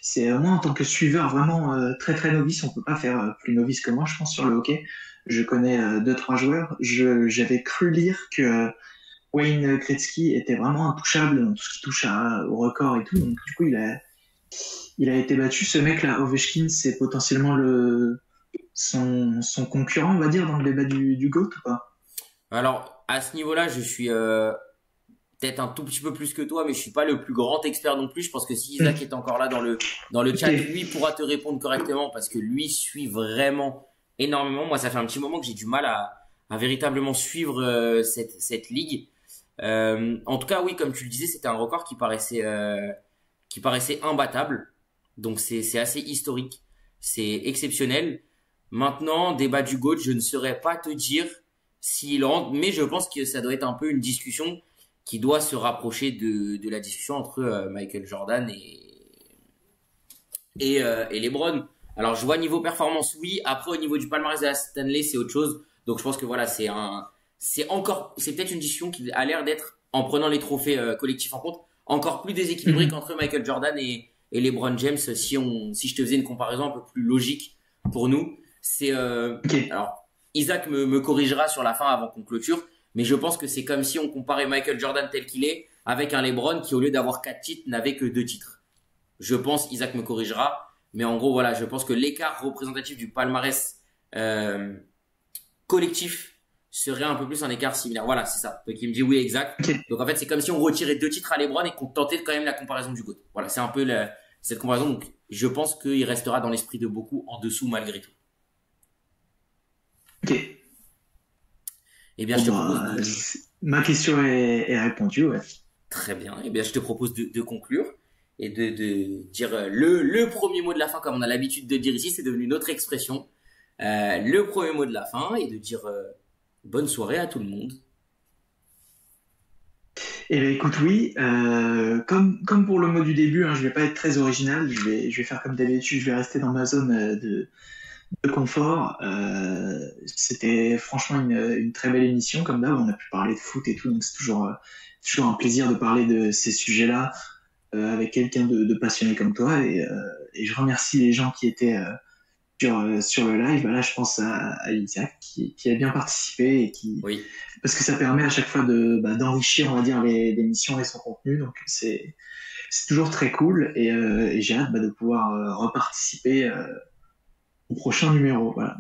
C'est moi, en tant que suiveur vraiment très très novice, on peut pas faire plus novice que moi, je pense, sur le hockey. Je connais deux trois joueurs. J'avais cru lire que Wayne Gretzky était vraiment intouchable dans tout ce qui touche au record et tout. Donc du coup, il a été battu. Ce mec-là, Ovechkin, c'est potentiellement son concurrent, on va dire, dans le débat du GOAT ou pas? Alors à ce niveau-là, je suis peut-être un tout petit peu plus que toi, mais je suis pas le plus grand expert non plus. Je pense que si Isaac est encore là dans le chat, Ok. lui pourra te répondre correctement parce que lui suit vraiment énormément. Moi, ça fait un petit moment que j'ai du mal à véritablement suivre cette ligue. En tout cas, oui, comme tu le disais, c'était un record qui paraissait imbattable. Donc c'est assez historique, c'est exceptionnel. Maintenant, débat du GOAT, je ne saurais pas te dire s'il rentre, mais je pense que ça doit être un peu une discussion qui doit se rapprocher de la discussion entre Michael Jordan et LeBron. Alors je vois niveau performance, oui. Après au niveau du palmarès de la Stanley, c'est autre chose. Donc je pense que voilà, c'est peut-être une discussion qui a l'air d'être, en prenant les trophées collectifs en compte, encore plus déséquilibrée Mhm. qu'entre Michael Jordan et LeBron James. Si je te faisais une comparaison un peu plus logique pour nous, c'est Ok. alors Isaac me corrigera sur la fin avant qu'on clôture, mais je pense que c'est comme si on comparait Michael Jordan tel qu'il est avec un LeBron qui, au lieu d'avoir 4 titres, n'avait que 2 titres. Je pense, Isaac me corrigera, mais en gros voilà, je pense que l'écart représentatif du palmarès euh, collectif serait un peu plus un écart similaire. Voilà, c'est ça. Donc il me dit oui, exact. Ok. Donc en fait, c'est comme si on retirait 2 titres à LeBron et qu'on tentait quand même la comparaison du GOAT. Voilà, c'est un peu cette comparaison. Donc je pense qu'il restera dans l'esprit de beaucoup en dessous malgré tout. Ok. Eh bien, Bon, je te propose bah, de ma question est répondue, ouais. très bien. Eh bien, je te propose de conclure et de dire le premier mot de la fin, comme on a l'habitude de dire ici, c'est devenu notre expression. Le premier mot de la fin et de dire bonne soirée à tout le monde. Eh bien, écoute, oui, comme pour le mot du début, hein, je vais pas être très original, je vais faire comme d'habitude, je vais rester dans ma zone de confort. C'était franchement une très belle émission, comme d'hab, on a pu parler de foot et tout, donc c'est toujours un plaisir de parler de ces sujets-là avec quelqu'un de passionné comme toi, et je remercie les gens qui étaient sur le live. Bah là, je pense à Isaac qui a bien participé Oui. parce que ça permet à chaque fois d'enrichir, on va dire, l'émission et son contenu. Donc c'est toujours très cool et j'ai hâte de pouvoir reparticiper au prochain numéro. Voilà.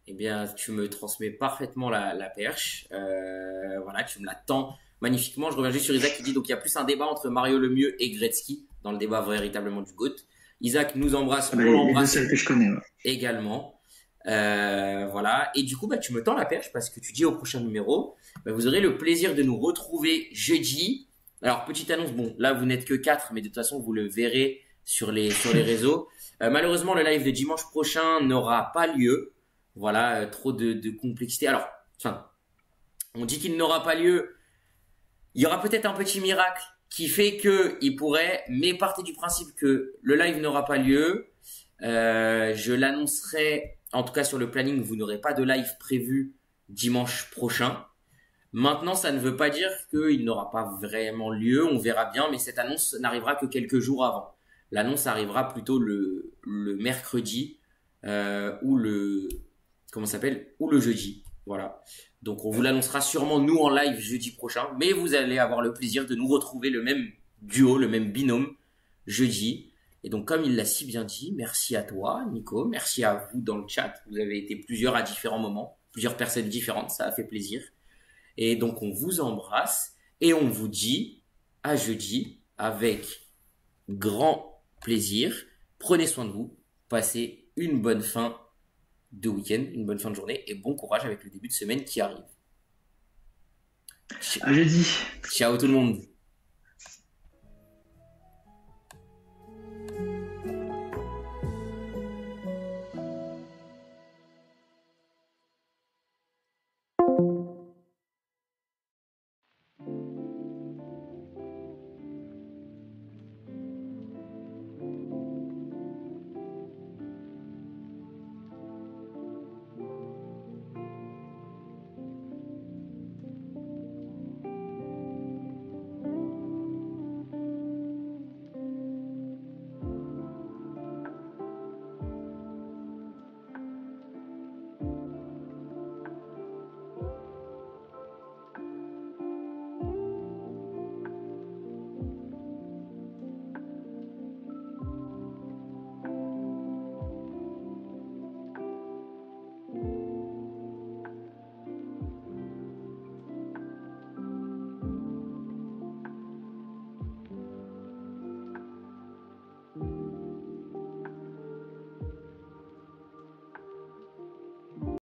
Eh bien, tu me transmets parfaitement la perche. Voilà, tu me la tends magnifiquement. Je reviens juste sur Isaac qui dit donc il y a plus un débat entre Mario Lemieux et Gretzky dans le débat véritablement du GOAT. Isaac nous embrasse, Ah bah, on les deux l'embrasse seuls que je connais. Ouais. également. Voilà. Et du coup, tu me tends la perche parce que tu dis au prochain numéro, vous aurez le plaisir de nous retrouver jeudi. Alors, petite annonce, bon, là, vous n'êtes que 4, mais de toute façon, vous le verrez sur les réseaux. Malheureusement, le live de dimanche prochain n'aura pas lieu. voilà, trop de complexité. Alors, enfin, on dit qu'il n'aura pas lieu. Il y aura peut-être un petit miracle qui fait que il pourrait, mais partez du principe que le live n'aura pas lieu. Je l'annoncerai, en tout cas sur le planning, vous n'aurez pas de live prévu dimanche prochain. Maintenant, ça ne veut pas dire qu'il n'aura pas vraiment lieu, on verra bien, mais cette annonce n'arrivera que quelques jours avant. L'annonce arrivera plutôt le mercredi ou le comment ça s'appelle ou le jeudi. Voilà. Donc on vous l'annoncera sûrement nous en live jeudi prochain, mais vous allez avoir le plaisir de nous retrouver le même duo, le même binôme jeudi. Et donc comme il l'a si bien dit, merci à toi Nico, merci à vous dans le chat. Vous avez été plusieurs à différents moments, plusieurs personnes différentes, ça a fait plaisir. Et donc on vous embrasse et on vous dit à jeudi avec grand plaisir. Prenez soin de vous, passez une bonne fin de week-end, une bonne fin de journée et bon courage avec le début de semaine qui arrive. À jeudi. Ciao tout le monde.